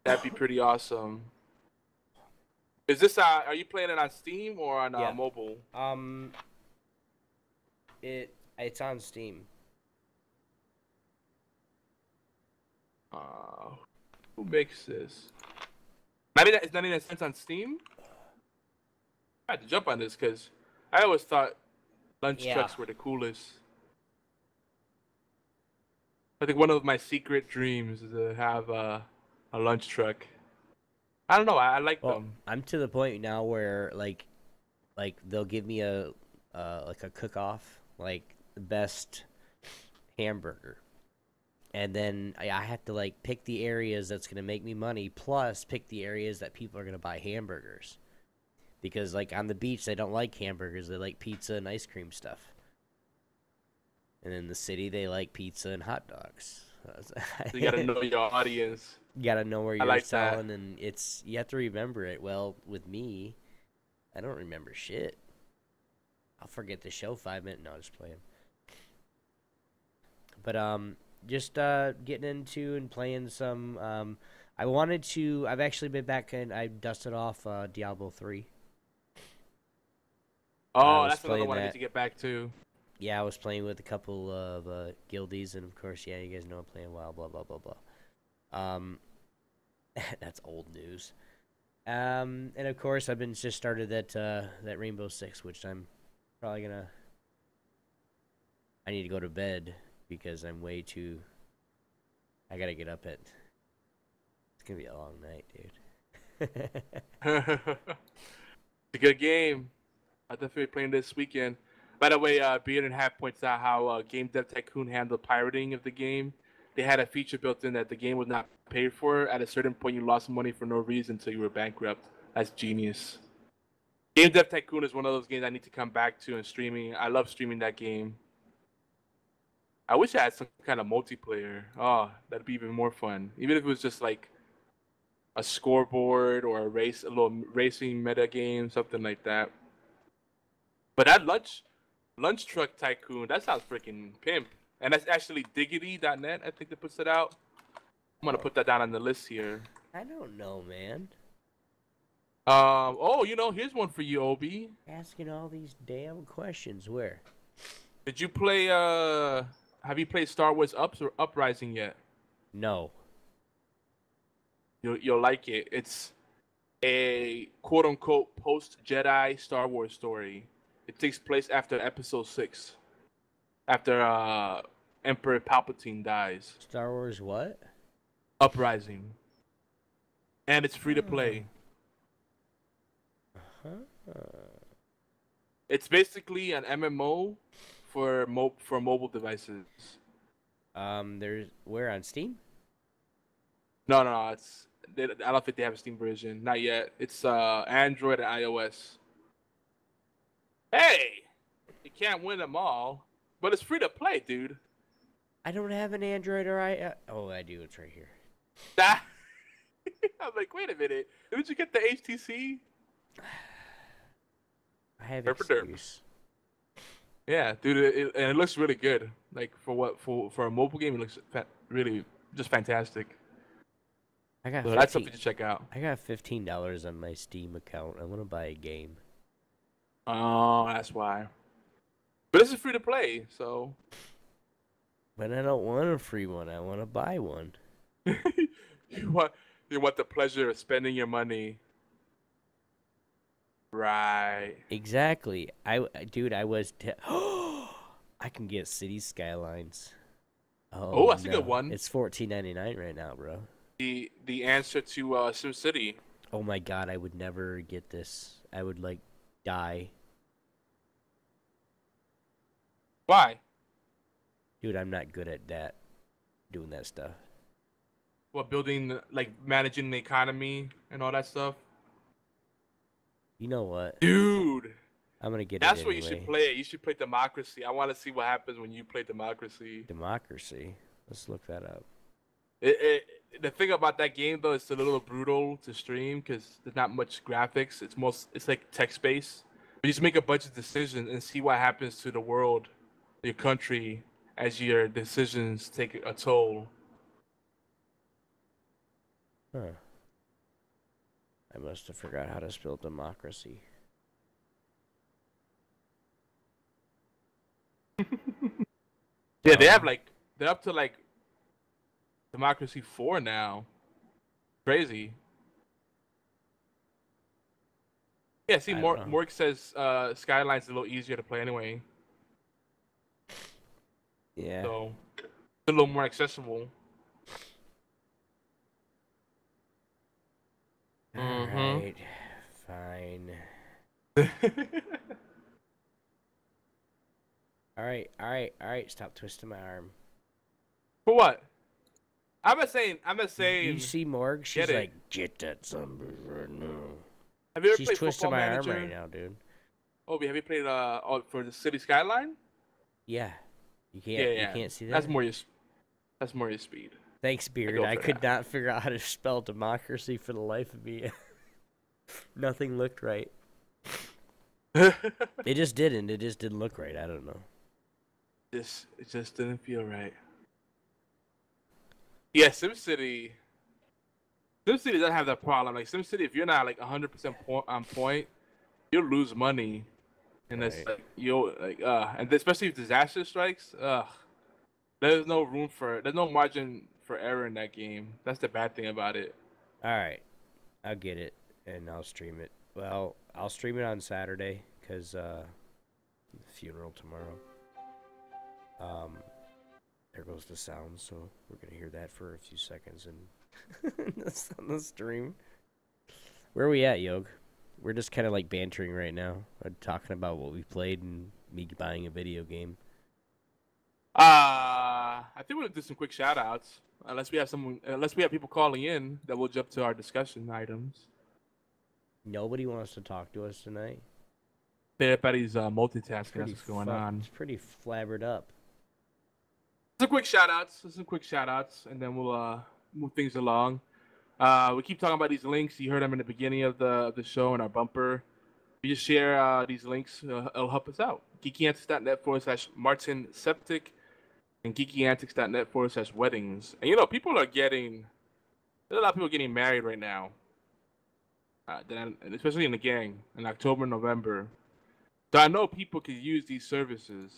that'd be pretty awesome. Is this are you playing it on Steam or on Yeah. mobile? It's on Steam. Who makes this? 99 cents on Steam? I had to jump on this because I always thought lunch trucks were the coolest. I think one of my secret dreams is to have a lunch truck. I don't know. I like them. I'm to the point now where like they'll give me a like a cook-off, like the best hamburger. And then I have to like pick the areas that's gonna make me money, plus pick the areas that people are gonna buy hamburgers. Because like on the beach they don't like hamburgers, they like pizza and ice cream stuff. And in the city they like pizza and hot dogs. So you gotta know your audience. You gotta know where you're like selling, and you have to remember it. Well, with me, I don't remember shit. I'll forget the show 5 minutes. No, just playing. But just getting into and playing some. I've actually been back and I dusted off Diablo 3. Oh, that's another one I need to get back to. Yeah, I was playing with a couple of guildies, and of course, yeah, you guys know I'm playing WoW, blah blah blah blah. That's old news. And of course, I've been just started that Rainbow Six, which I'm probably gonna. I need to go to bed because I'm way too. I gotta get up at. It's gonna be a long night, dude. It's a good game. I'll definitely be playing this weekend. By the way, Beard and Hat points out how Game Dev Tycoon handled pirating of the game. They had a feature built in that the game was not paid for. At a certain point, you lost money for no reason until you were bankrupt. That's genius. Game Dev Tycoon is one of those games I need to come back to and streaming. I love streaming that game. I wish I had some kind of multiplayer. Oh, that'd be even more fun. Even if it was just like a scoreboard or a little racing meta game, something like that. But that lunch truck tycoon, that sounds freaking pimp. And that's actually diggity.net, I think, that puts it out. I'm gonna put that down on the list here. I don't know, man. Oh, here's one for you, Obi. Asking all these damn questions. Where? Did you play have you played Star Wars Uprising yet? No. You'll like it. It's a quote unquote post Jedi Star Wars story. It takes place after Episode 6, after Emperor Palpatine dies. Star Wars what? Uprising, and it's free to play. It's basically an MMO for mobile devices. There's where on Steam? No, I don't think they have a Steam version. Not yet. It's Android and iOS. Hey, you can't win them all, but it's free to play, dude. I don't have an Android or Oh, I do. It's right here. I'm like, wait a minute. Didn't you get the HTC? I have excuse. Yeah, dude, and it looks really good. Like for a mobile game, it looks really just fantastic. That's something to check out. I got $15 on my Steam account. I want to buy a game. Oh, that's why. But this is free to play, so. But I don't want a free one. I want to buy one. You want the pleasure of spending your money. Right. Exactly. I can get City Skylines. Oh, that's a good one. It's $14.99 right now, bro. The answer to SimCity. Oh my god, I would never get this. I would like die. Why? Dude, I'm not good at that. Doing that stuff. What, managing the economy and all that stuff? You know what? Dude. I'm going to get That's it what anyway. you should play. You should play Democracy. I want to see what happens when you play Democracy. Democracy? Let's look that up. The thing about that game, though, it's a little brutal to stream because there's not much graphics. It's like text-based. But you just make a bunch of decisions and see what happens to the world, your country, as your decisions take a toll. Huh. I must have forgot how to spell democracy. Yeah, they're up to like Democracy 4 now. Crazy. Yeah, see, Morg says Skyline's a little easier to play anyway. Yeah. So it's a little more accessible. All right. Fine. All right. Stop twisting my arm. For what? I'm not saying. You see Morg? She's like, get that zombie right now. Have you ever She's played twisting Football my Manager? arm right now, dude. Obi, have you played for the City Skyline? Yeah. You can't see that. That's more your speed. Thanks, Beard. I could not figure out how to spell democracy for the life of me. Nothing looked right. It just didn't. It just didn't look right. I don't know. It just didn't feel right. Yeah, SimCity doesn't have that problem. Like SimCity, if you're not like 100% on point, you'll lose money, and that's like and especially if disaster strikes, there's no margin for error in that game. That's the bad thing about it. All right, I'll get it and I'll stream it. Well, I'll stream it on Saturday because the funeral tomorrow. There goes the sound, so we're gonna hear that for a few seconds and that's on the stream. Where are we at, Yog? We're just kind of like bantering right now, talking about what we played and me buying a video game. I think we'll do some quick shout outs. Unless we have people calling in, that we'll jump to our discussion items. Nobody wants to talk to us tonight. Everybody's multitasking. That's what's going on. It's pretty flabbered up. Some quick shout outs, and then we'll move things along. We keep talking about these links. You heard them in the beginning of the show in our bumper. We just share these links. It'll help us out. geekyantics.net/Martin Septic and geekyantics.net/weddings. And there's a lot of people getting married right now. Especially in the gang in October, November. So I know people could use these services.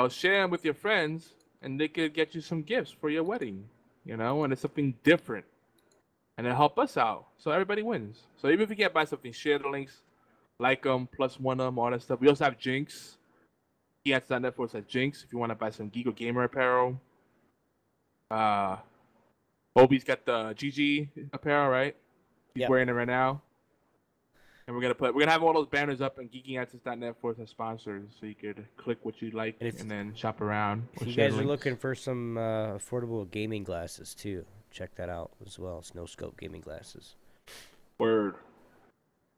Share them with your friends, and they could get you some gifts for your wedding. And it's something different. And it'll help us out. So everybody wins. So even if you can't buy something, share the links, like them, +1 them, all that stuff. We also have Jinx. geekyantics.net/Jinx if you want to buy some Geek or Gamer apparel. Obi's got the GG apparel, right? He's wearing it right now. And we're gonna have all those banners up on geekyantics.net/sponsors, so you could click what you like and then shop around. If you guys are looking for some affordable gaming glasses too, check that out as well. It's No Scope gaming glasses. Word.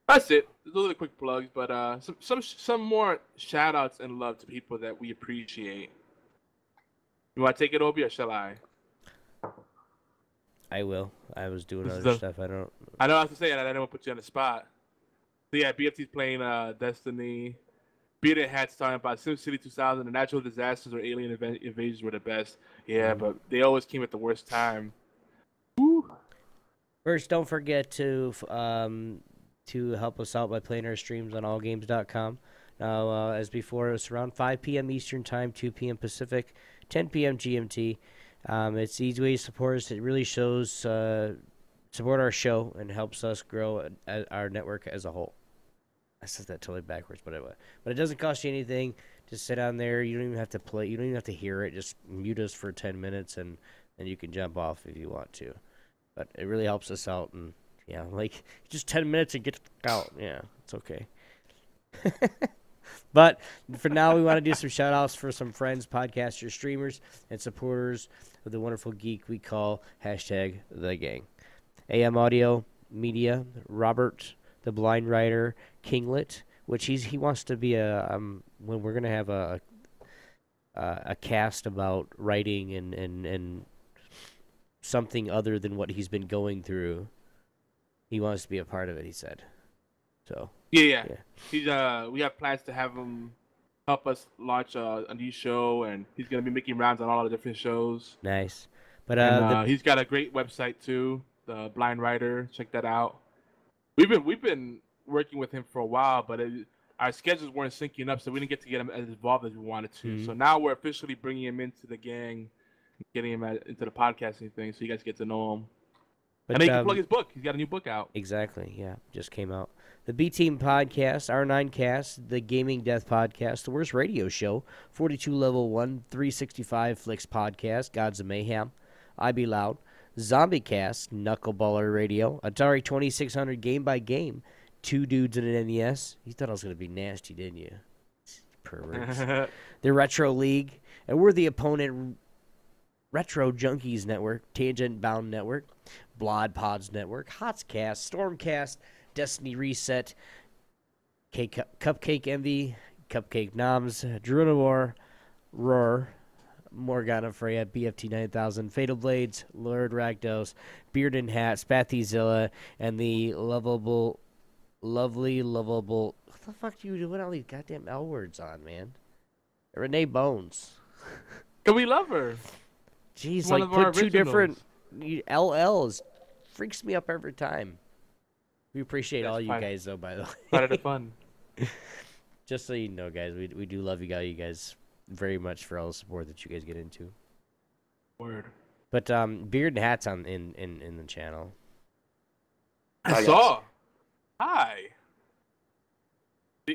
That's it. Those are the quick plugs, but some more shout outs and love to people that we appreciate. You want to take it, Obi, or shall I? I will. I was doing other stuff. I know I have to say that. I didn't want to put you on the spot. So yeah, BFT's playing Destiny. Bearded Hat's talking about SimCity 2000. The natural disasters or alien invasions were the best. Yeah, but they always came at the worst time. Woo. First, don't forget to help us out by playing our streams on allgames.com. Now, as before, it's around 5 p.m. Eastern Time, 2 p.m. Pacific, 10 p.m. GMT. It's the easy way to support us. It really shows support our show and helps us grow our network as a whole. I said that totally backwards, but it doesn't cost you anything. Just sit on there. You don't even have to play. You don't even have to hear it. Just mute us for 10 minutes, and you can jump off if you want to. But it really helps us out, and yeah, like just 10 minutes and get the fuck out. Yeah, it's okay. But for now, we want to do some shout-outs for some friends, podcasters, streamers, and supporters of the wonderful geek we call #TheGang. AM Audio Media, Robert, the Blind Writer, Kinglet, which he wants to be when we're gonna have a cast about writing and something other than what he's been going through. He wants to be a part of it. He said. So yeah. He's we have plans to have him help us launch a new show, and he's gonna be making rounds on all the different shows. Nice, but he's got a great website too. the Blind Rider. Check that out. We've been working with him for a while, but our schedules weren't syncing up, so we didn't get to get him as involved as we wanted to. Mm-hmm. So now we're officially bringing him into the gang, getting him into the podcasting thing, so you guys get to know him. But, and then he can plug his book. He's got a new book out. Exactly, yeah. Just came out. The B-Team Podcast, R9 Cast, the Gaming Death Podcast, the Worst Radio Show, 42 Level 1, 365 Flicks Podcast, Gods of Mayhem, I Be Loud, Zombie Cast, Knuckleballer Radio, Atari 2600 Game by Game, Two Dudes in an NES. You thought I was going to be nasty, didn't you? Perverts. The Retro League, and we're the opponent Retro Junkies Network, Tangent Bound Network, Blood Pods Network, Hotscast, Stormcast, Destiny Reset, Cupcake Envy, Cupcake Noms, Drunivore, Roar, Morgana Freya, BFT 9000, Fatal Blades, Lord Rakdos, Beard and Hat, Spathizilla, and the lovely. What the fuck do you do with all these goddamn L words on, man? Renee Bones. Can we love her? Jeez, like put two different LLs. Freaks me up every time. We appreciate all you guys, though, by the way. Part of the fun. Just so you know, guys, we do love you guys very much for all the support that you guys get into. Word. But Beard and Hat's in the channel. I saw. Hi.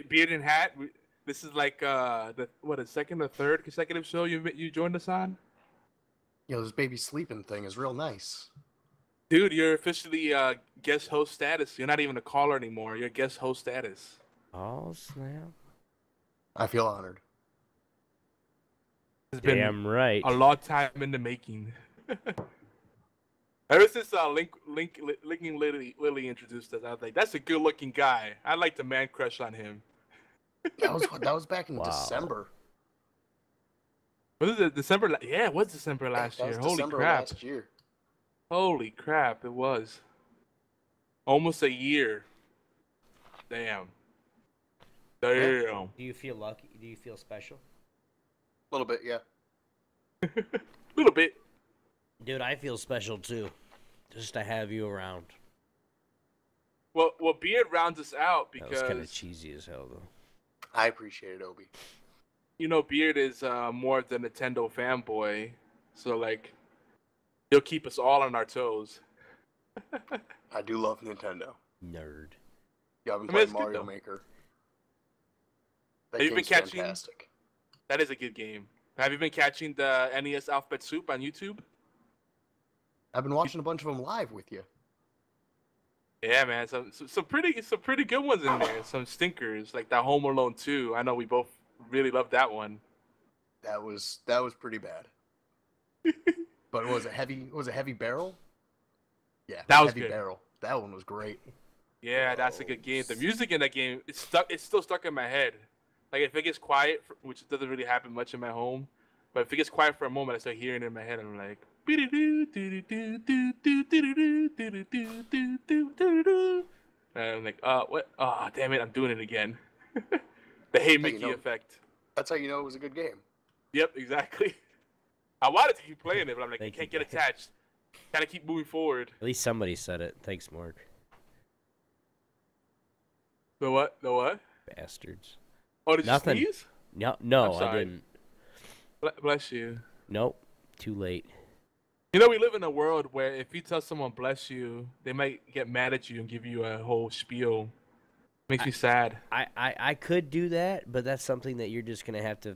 Beard and Hat. This is like the second or third consecutive show you joined us on. Yo, this baby sleeping thing is real nice. Dude, you're officially guest host status. You're not even a caller anymore. You're guest host status. Oh, snap. I feel honored. It's been damn right. A long time in the making. Ever since Linking Lily introduced us, I was like, that's a good-looking guy. I like the man crush on him. That was back in December. Was it December? Yeah, it was December last year. Holy December crap. last year. Holy crap, it was. Almost a year. Damn. Do you feel lucky? Do you feel special? A little bit, yeah. A little bit. Dude, I feel special too. Just to have you around. Well, Beard rounds us out because... That was kind of cheesy as hell, though. I appreciate it, Obi. You know, Beard is more of the Nintendo fanboy. So, like, he'll keep us all on our toes. I do love Nintendo. Nerd. Yeah, I've been playing Mario Maker. That Have you been catching? Fantastic. That is a good game. Have you been catching the NES Alphabet Soup on YouTube? I've been watching a bunch of them live with you. Yeah, man. Some pretty good ones in there. Some stinkers like that Home Alone 2. I know we both really loved that one. That was pretty bad. But was it heavy barrel? Yeah, that was heavy good. barrel. That one was great. Yeah, that's a good game. The music in that game, it's still stuck in my head. Like if it gets quiet, which doesn't really happen much in my home, but if it gets quiet for a moment, I start hearing it in my head, and I'm like, and I'm like, what? Oh, damn it, I'm doing it again. The Hey Mickey effect. That's how you know it was a good game. Yep, exactly. I wanted to keep playing it, but I'm like, I can't get attached. Gotta keep moving forward. At least somebody said it. Thanks, Mark. The what? The what? Bastards. Oh, did Nothing. you sneeze? No, I didn't. Bless you. Nope. Too late. You know, we live in a world where if you tell someone bless you, they might get mad at you and give you a whole spiel. Makes me sad. I could do that, but that's something that you're just going to have to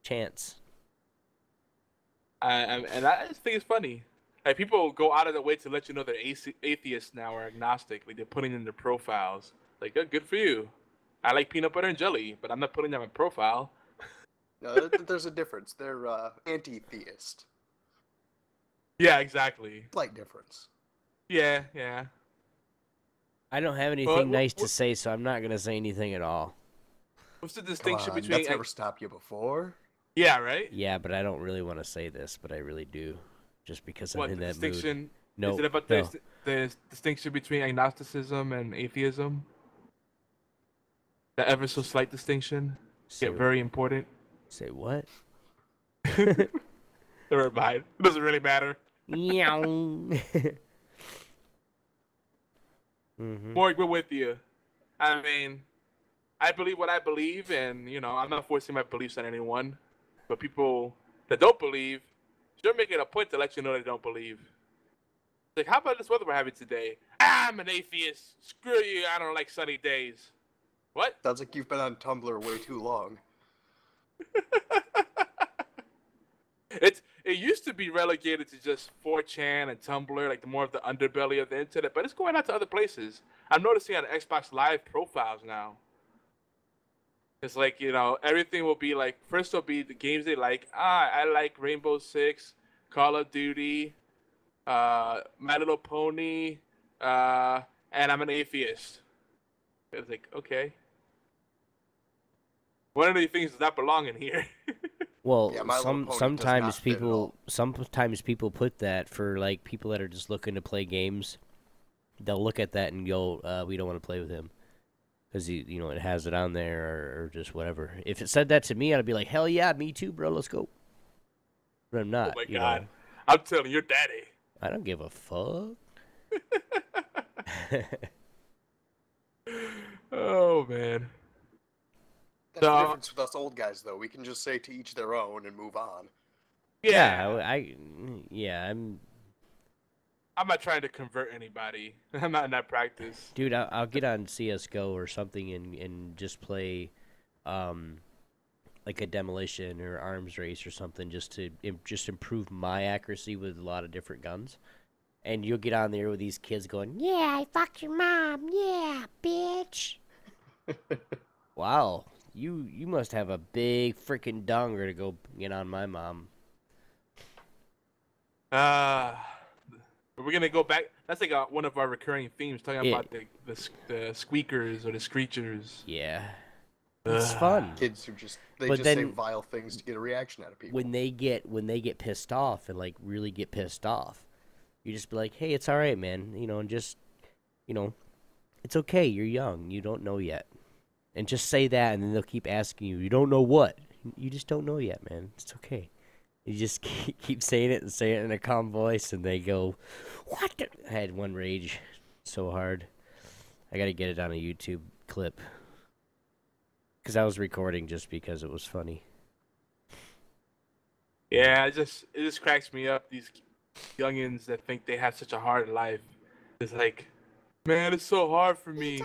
chance. And I just think it's funny. Like, people go out of their way to let you know they're atheists now or agnostic. Like, they're putting in their profiles. Like, oh, good for you. I like peanut butter and jelly, but I'm not putting that in my profile. No, there's a difference. They're anti-theist. Yeah, exactly. Slight difference. Yeah, yeah. I don't have anything nice to say, so I'm not going to say anything at all. What's the distinction between... That's never stopped you before. Yeah, right? Yeah, but I don't really want to say this, but I really do. Just because I'm in that distinction? mood. No, is it about the distinction between agnosticism and atheism? The ever so slight distinction? Very important. Say what? Never mind. It doesn't really matter. Meow. Morg, we're with you. I mean, I believe what I believe, and I'm not forcing my beliefs on anyone. But people that don't believe, they're making a point to let you know they don't believe. Like, how about this weather we're having today? I'm an atheist. Screw you. I don't like sunny days. What? Sounds like you've been on Tumblr way too long. It used to be relegated to just 4chan and Tumblr, like the more of the underbelly of the internet, but it's going out to other places. I'm noticing on Xbox Live profiles now. It's like, everything will be like, first will be the games they like. I like Rainbow Six, Call of Duty, My Little Pony, and I'm an atheist. It's like, okay. One of the things does not belong in here. Well, yeah, sometimes people put that for like people that are just looking to play games. They'll look at that and go, "We don't want to play with him," because it has it on there or just whatever. If it said that to me, I'd be like, "Hell yeah, me too, bro. Let's go." But I'm not. Oh my God, I'm telling your daddy. I don't give a fuck. Oh man. That's the difference with us old guys, though. We can just say to each their own and move on. Yeah, I'm not trying to convert anybody. I'm not in that practice. Dude, I'll get on CS:GO or something and just play, like a demolition or arms race or something, just to improve my accuracy with a lot of different guns. And you'll get on there with these kids going, "Yeah, I fucked your mom. Yeah, bitch." Wow. You must have a big freaking donger to go get on my mom. We're gonna go back. That's like one of our recurring themes, talking about the squeakers or the screechers. Yeah, it's fun. Kids who just say vile things to get a reaction out of people. When they get pissed off and like really get pissed off, you just be like, "Hey, it's all right, man. And just, it's okay. You're young. You don't know yet." And just say that, and then they'll keep asking you, "You don't know what?" You just don't know yet, man. It's okay. You just keep saying it and say it in a calm voice, and they go, "What?" I had one rage so hard. I got to get it on a YouTube clip. Because I was recording just because it was funny. Yeah, it just cracks me up, these youngins that think they have such a hard life. It's like, man, it's so hard for me.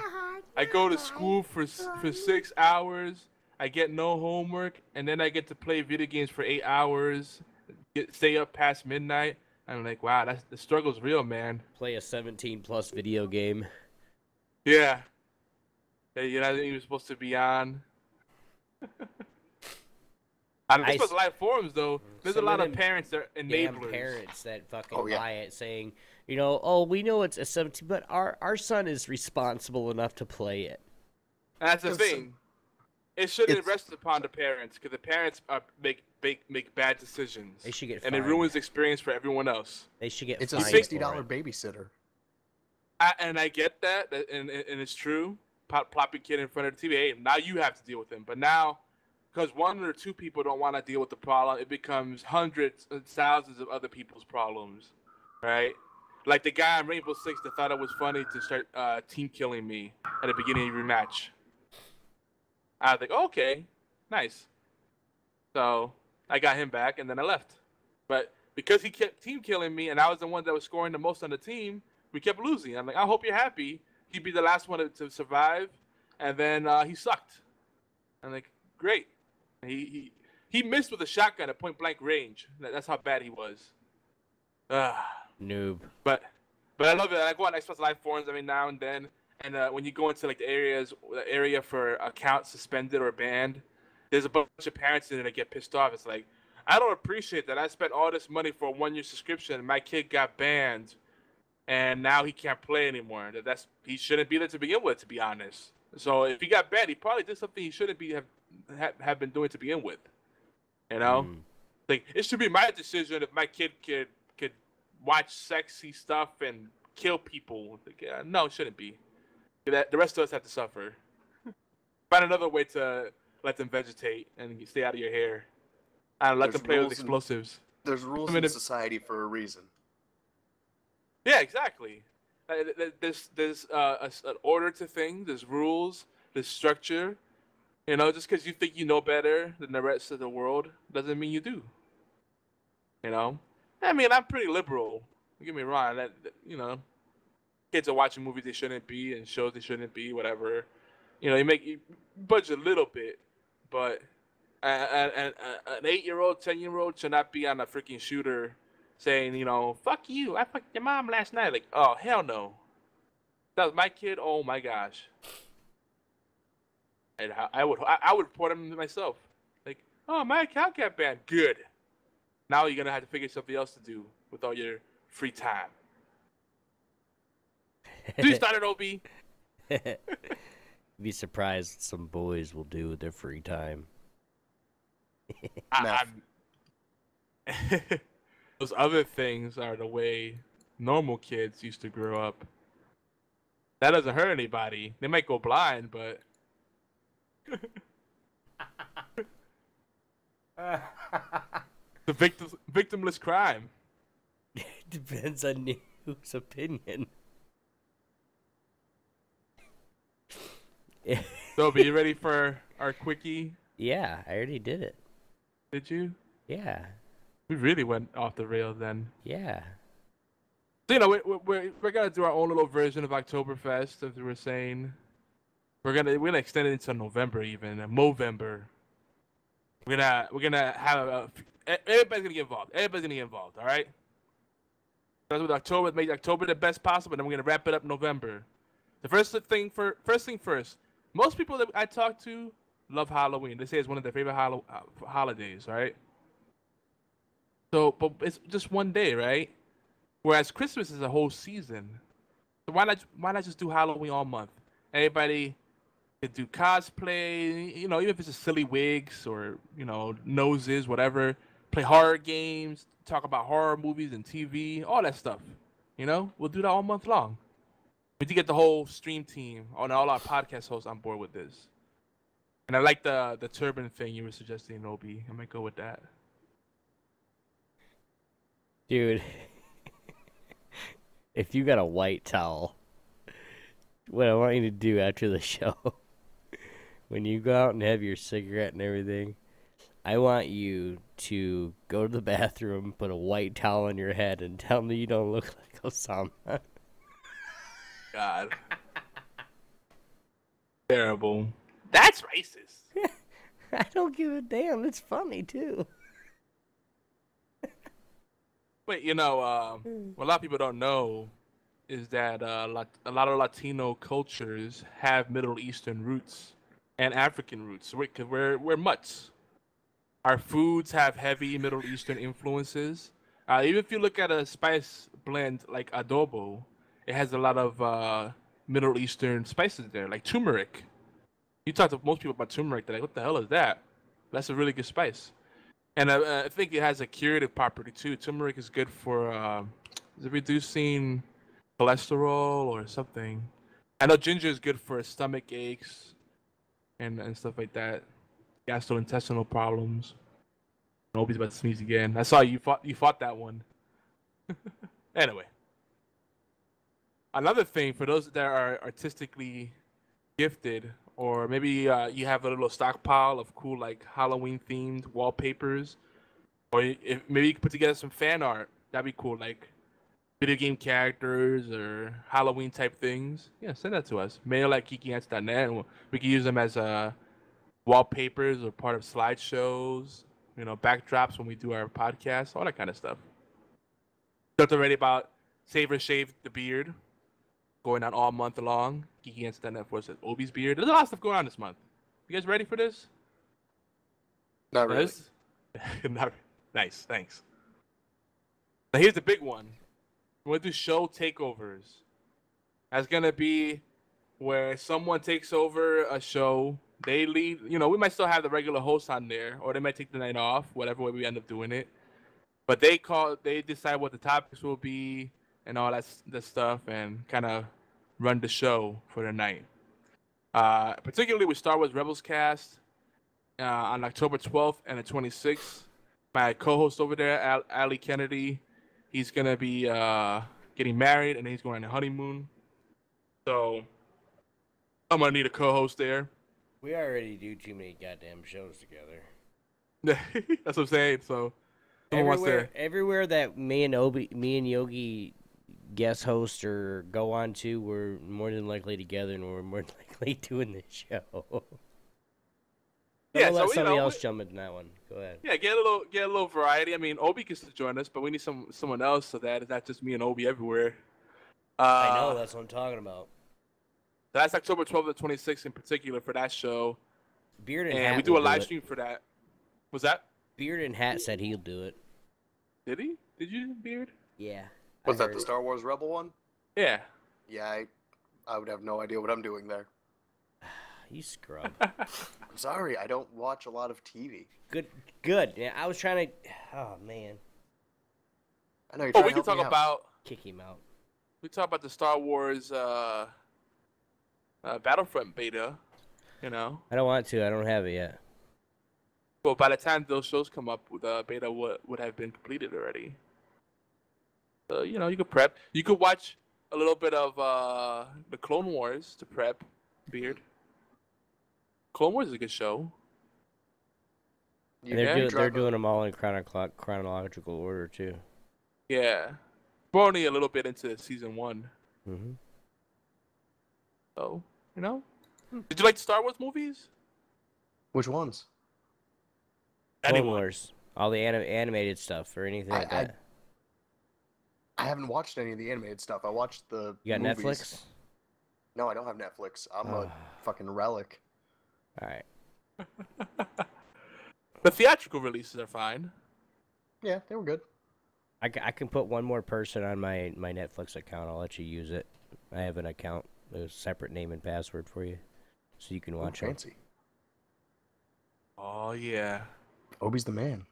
I go to school for 6 hours. I get no homework, and then I get to play video games for 8 hours. Stay up past midnight. I'm like, wow, the struggle's real, man. Play a 17+ video game. Yeah. You're not even supposed to be on. I suppose live forums though. There's a lot of parents that are enablers. Parents that fucking lie at saying, we know it's a 17, but our son is responsible enough to play it. That's the thing. It shouldn't rest upon the parents, because the parents make bad decisions. They should get fined. And it ruins the experience for everyone else. They should get It's fined. a $60 babysitter. And I get that, and it's true. Plop your kid in front of the TV. Hey, now you have to deal with him. But now, because one or two people don't want to deal with the problem, it becomes hundreds and thousands of other people's problems, right? Like the guy on Rainbow Six that thought it was funny to start team killing me at the beginning of your match. I was like, okay, nice. So I got him back, and then I left. But because he kept team killing me, and I was the one that was scoring the most on the team, we kept losing. I'm like, I hope you're happy. He'd be the last one to survive, and then he sucked. I'm like, great. He missed with a shotgun at point blank range. That's how bad he was. Noob. But I love it. I go on Xbox Live forums every now and then, and when you go into like the area for accounts suspended or banned, there's a bunch of parents in there that get pissed off. It's like, I don't appreciate that. I spent all this money for a 1-year subscription, and my kid got banned, and now he can't play anymore. He shouldn't be there to begin with, to be honest. So if he got banned, he probably did something he shouldn't have been doing to begin with. Like, it should be my decision if my kid could watch sexy stuff and kill people. Like, no, it shouldn't be. The rest of us have to suffer. Find another way to let them vegetate and stay out of your hair. And let them play with explosives. There's rules in society for a reason. Yeah, exactly. There's an order to things. There's rules. There's structure. You know, just because you think you know better than the rest of the world doesn't mean you do. You know, I mean, I'm pretty liberal. Don't get me wrong. You know, kids are watching movies they shouldn't be and shows they shouldn't be. Whatever. You know, you budge a little bit, but an 8-year-old, 10-year-old should not be on a freaking shooter saying, you know, fuck you. I fucked your mom last night. Like, oh hell no. That was my kid. Oh my gosh. And I would report him myself. Like, oh, my account got banned. Good. Now you're gonna have to figure something else to do with all your free time. Do you start it, OB? Be surprised what some boys will do with their free time. Those other things are the way normal kids used to grow up. That doesn't hurt anybody. They might go blind, but the victimless crime. Depends on whose opinion. So, are you ready for our quickie? Yeah, I already did it. Did you? Yeah. We really went off the rails then. Yeah. So, you know, we're gonna do our own little version of Oktoberfest, as we were saying. We're gonna extend it into November, even Movember. We're gonna have everybody's gonna get involved. Everybody's gonna get involved. All right. Starts with October. Make October the best possible, and then we're gonna wrap it up in November. The first thing first. Most people that I talk to love Halloween. They say it's one of their favorite holidays, right? So, but it's just one day, right? Whereas Christmas is a whole season. So why not just do Halloween all month? Everybody could do cosplay, you know, even if it's just silly wigs or, you know, noses, whatever. Play horror games, talk about horror movies and TV, all that stuff. You know, we'll do that all month long. We need to get the whole stream team and all our podcast hosts on board with this. And I like the turban thing you were suggesting, Obi. I might go with that. Dude, if you got a white towel, what I want you to do after the show, when you go out and have your cigarette and everything, I want you to go to the bathroom, put a white towel on your head, and tell me you don't look like Osama. God. Terrible. That's racist. I don't give a damn. It's funny, too. But, you know, what a lot of people don't know is that a lot of Latino cultures have Middle Eastern roots and African roots. Because we're mutts. Our foods have heavy Middle Eastern influences. Even if you look at a spice blend like adobo, it has a lot of Middle Eastern spices there, like turmeric. You talk to most people about turmeric, they're like, what the hell is that? That's a really good spice. And I think it has a curative property, too. Turmeric is good for reducing cholesterol or something. I know ginger is good for stomach aches and stuff like that. Gastrointestinal problems. Nobody's about to sneeze again. I saw you fought that one. Anyway. Another thing, for those that are artistically gifted, or maybe you have a little stockpile of cool, like, Halloween-themed wallpapers, or maybe you can put together some fan art. That'd be cool, like video game characters or Halloween-type things. Yeah, send that to us. mail@geekyants.net, and we can use them as wallpapers or part of slideshows, you know, backdrops when we do our podcast, all that kind of stuff. Talked already about Save or Shave the Beard. Going on all month long. Geeky Ants stand up for us at Obi's Beard. There's a lot of stuff going on this month. You guys ready for this? Not really. Nice, thanks. Now here's the big one. We're going to do show takeovers. That's going to be where someone takes over a show. They lead. You know, we might still have the regular host on there, or they might take the night off, whatever way we end up doing it. But they decide what the topics will be, and all that stuff, and kind of run the show for the night. Particularly with Star Wars Rebels cast on October 12th and the 26th. My co-host over there, Ali Kennedy, he's going to be getting married, and then he's going on a honeymoon. So I'm gonna need a co-host there. We already do too many goddamn shows together. That's what I'm saying. So everywhere that me and Yogi guest host or go on to, we're more than likely together, and we're more than likely doing this show. Yeah, let so somebody else jump in that one. Go ahead. Yeah, get a little variety. I mean, Obi can still join us, but we need someone else so that it's not just me and Obi everywhere. I know, that's what I'm talking about. That's October 12th to 26th in particular for that show. Beard and Hat. We do a live stream for that. Was that? Beard and Hat said he'll do it. Did he? Did you, Beard? Yeah. Was that the Star Wars Rebel one? Yeah. Yeah, I would have no idea what I'm doing there. You scrub. I'm sorry, I don't watch a lot of TV. Good. Yeah, I was trying to. Oh man. I know you're trying we can talk about. Kick him out. We talk about the Star Wars Battlefront beta. You know. I don't want to. I don't have it yet. Well, by the time those shows come up, the beta would have been completed already. So you know, you could prep. You could watch a little bit of the Clone Wars to prep. Beard. Clone Wars is a good show. And they're doing them all in chronological order too. Yeah, we're only a little bit into season 1. Mm-hmm. So you know, did you like the Star Wars movies? Which ones? Clone Wars, all the animated stuff or anything like that. I haven't watched any of the animated stuff. I watched the. You got movies. Netflix? No, I don't have Netflix. I'm a fucking relic. All right. The theatrical releases are fine. Yeah, they were good. I can put one more person on my Netflix account. I'll let you use it. I have an account, a separate name and password for you, so you can watch it. Fancy. Oh yeah. Obi's the man.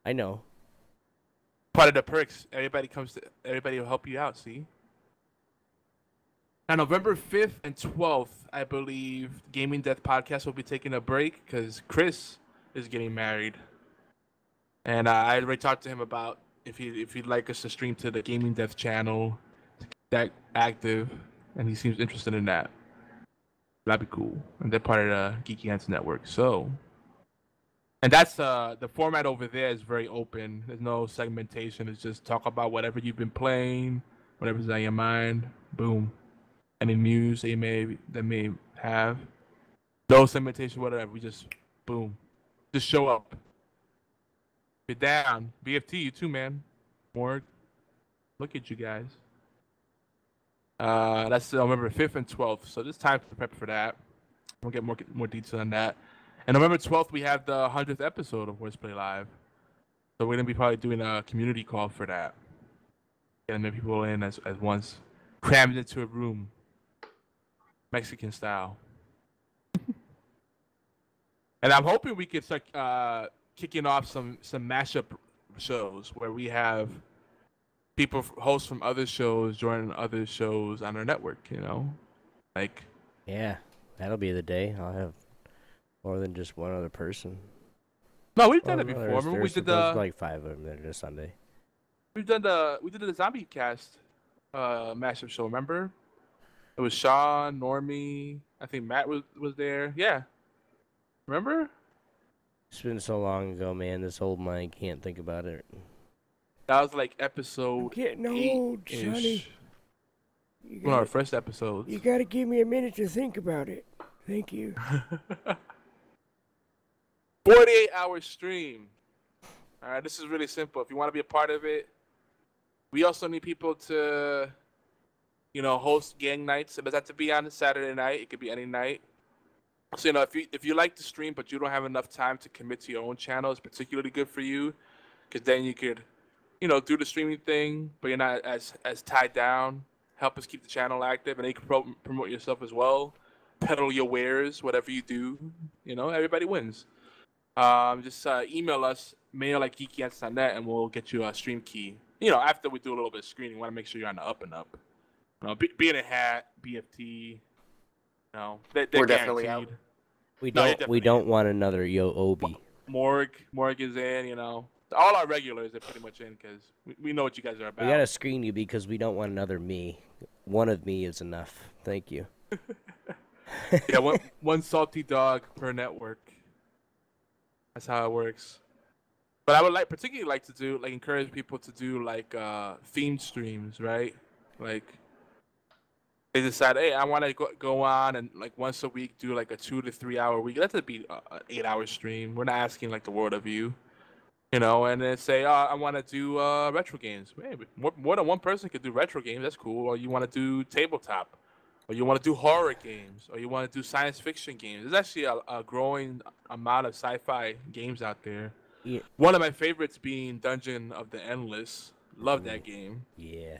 I know. Part of the perks. Everybody will help you out. See. Now, November 5th and 12th, I believe, Gaming Death Podcast will be taking a break because Chris is getting married. And I already talked to him about if he'd like us to stream to the Gaming Death channel to keep that active, and he seems interested in that. That'd be cool. And they're part of the Geeky Ants Network. So, and that's the format over there is very open. There's no segmentation. It's just talk about whatever you've been playing, whatever's on your mind. Boom. Any news they may have, no segmentation, whatever. We just boom, just show up. You're down. BFT, you too, man. Morg, look at you guys. That's November 5th and 12th. So this time to prep for that. We'll get more detail on that. And November 12th, we have the 100th episode of HorsePLAY Live. So we're gonna be probably doing a community call for that, getting the people in as once, crammed into a room. Mexican style. And I'm hoping we could start kicking off some mashup shows where we have people, hosts from other shows, joining other shows on our network, you know? Like. Yeah, that'll be the day. I'll have more than just one other person. No, we've done it before. Remember we did like 5 of them there this Sunday. We did the Zombie Cast mashup show, remember? It was Sean, Normie, I think Matt was there. Yeah. Remember? It's been so long ago, man. This old mind can't think about it. That was like episode. I'm getting old, Sonny. One of our first episodes. You gotta give me a minute to think about it. Thank you. 48-hour stream. All right, this is really simple. If you want to be a part of it, we also need people to, host gang nights. It doesn't have to be on a Saturday night. It could be any night. So, if you like to stream but you don't have enough time to commit to your own channel, it's particularly good for you because then you could, do the streaming thing, but you're not as tied down. Help us keep the channel active, and then you can promote yourself as well. Peddle your wares, whatever you do. Everybody wins. Just email us, mail@geekyants.net, and we'll get you a stream key. After we do a little bit of screening, we want to make sure you're on the up and up. Being a hat, BFT, they're definitely out. We don't want another Obi. Morg is in, All our regulars are pretty much in because we know what you guys are about. We gotta screen you because we don't want another me. One of me is enough. Thank you. Yeah, one salty dog per network. That's how it works. But I would particularly like to do encourage people to do themed streams, right? Like they decide, hey, I want to go on and once a week do a 2 to 3 hour week. Let it be an 8-hour stream. We're not asking the world of you, And then say, oh, I want to do retro games. Maybe more than one person could do retro games. That's cool. Or you want to do tabletop, or you want to do horror games, or you want to do science fiction games. There's actually a growing amount of sci-fi games out there. Yeah. One of my favorites being Dungeon of the Endless. Love that game. Yeah.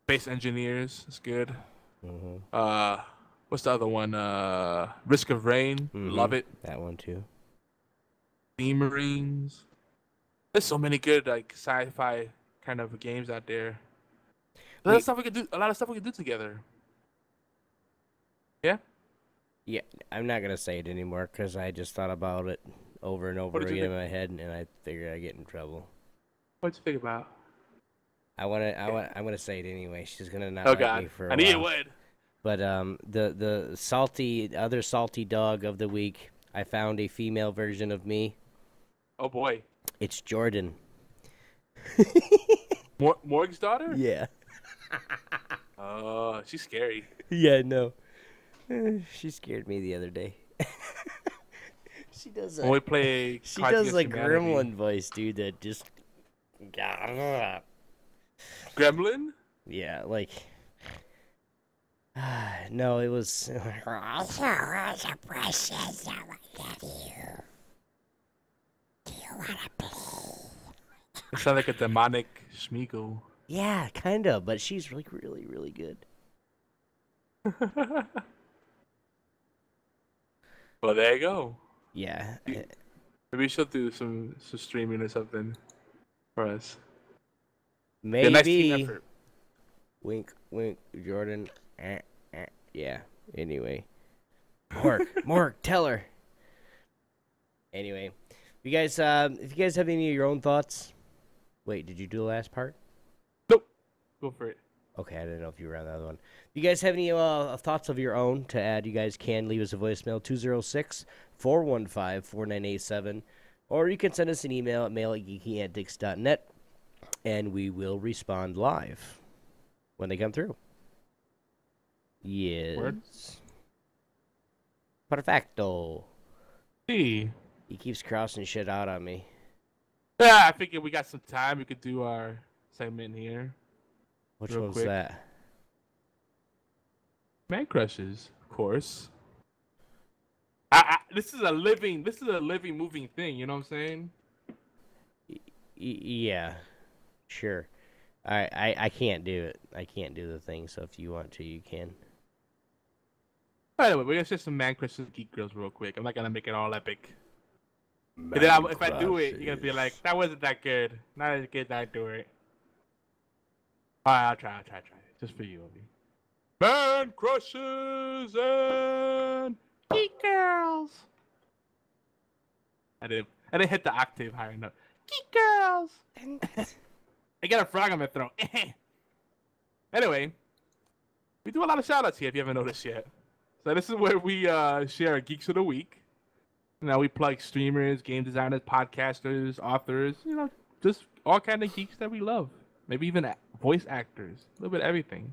Space Engineers is good. Mm-hmm. What's the other one? Risk of Rain. Mm-hmm. Love it. That one too. Sea Marines. There's so many good sci-fi kind of games out there. A lot of stuff we could do together. Yeah. Yeah, I'm not gonna say it anymore because I just thought about it over and over again in my head, and I figured I'd get in trouble. What'd you think about? I'm gonna say it anyway. She's gonna not like me for a I knew while. you would. But the other salty dog of the week, I found a female version of me. Oh boy. It's Jordan. Morg's daughter? Yeah. Oh, she's scary. Yeah, no. She scared me the other day. She does. When we play. She does gremlin voice, dude. That just. Gremlin? Yeah, no, it was. It sounds like a demonic Schmeagle. Yeah, kind of, but she's really, really good. Well, there you go. Yeah. Maybe she'll do some streaming or something for us. Maybe. Yeah, nice team effort. Wink, wink, Jordan. Yeah. Anyway. Morg, tell her. Anyway, if you guys have any of your own thoughts. Wait, did you do the last part? Nope. Go for it. Okay, I didn't know if you were on the other one. If you guys have any thoughts of your own to add, you guys can leave us a voicemail, 206-415-4987. Or you can send us an email at mail@geekyantics.net, and we will respond live when they come through. Yes. Word. Perfecto. See. He keeps crossing shit out on me. Yeah, I figured we got some time. We could do our segment here. Which real one's quick. that? Man crushes, of course. This is a living, moving thing. You know what I'm saying? Yeah, sure. I can't do it. I can't do the thing. So if you want to, you can. By the way, we're gonna share some man crushes and geek girls real quick. I'm not gonna make it all epic. And then if I do it, you're gonna be like, "That wasn't that good. Not as good as I do it." All right, I'll try, just for you, Obi. Man crushes and geek girls. I didn't hit the octave high enough. Geek girls. I got a frog on my throat. Anyway, we do a lot of shout outs here if you haven't noticed yet. So this is where we share our geeks of the week. Now we plug streamers, game designers, podcasters, authors, just all kind of geeks that we love. Maybe even voice actors, a little bit of everything.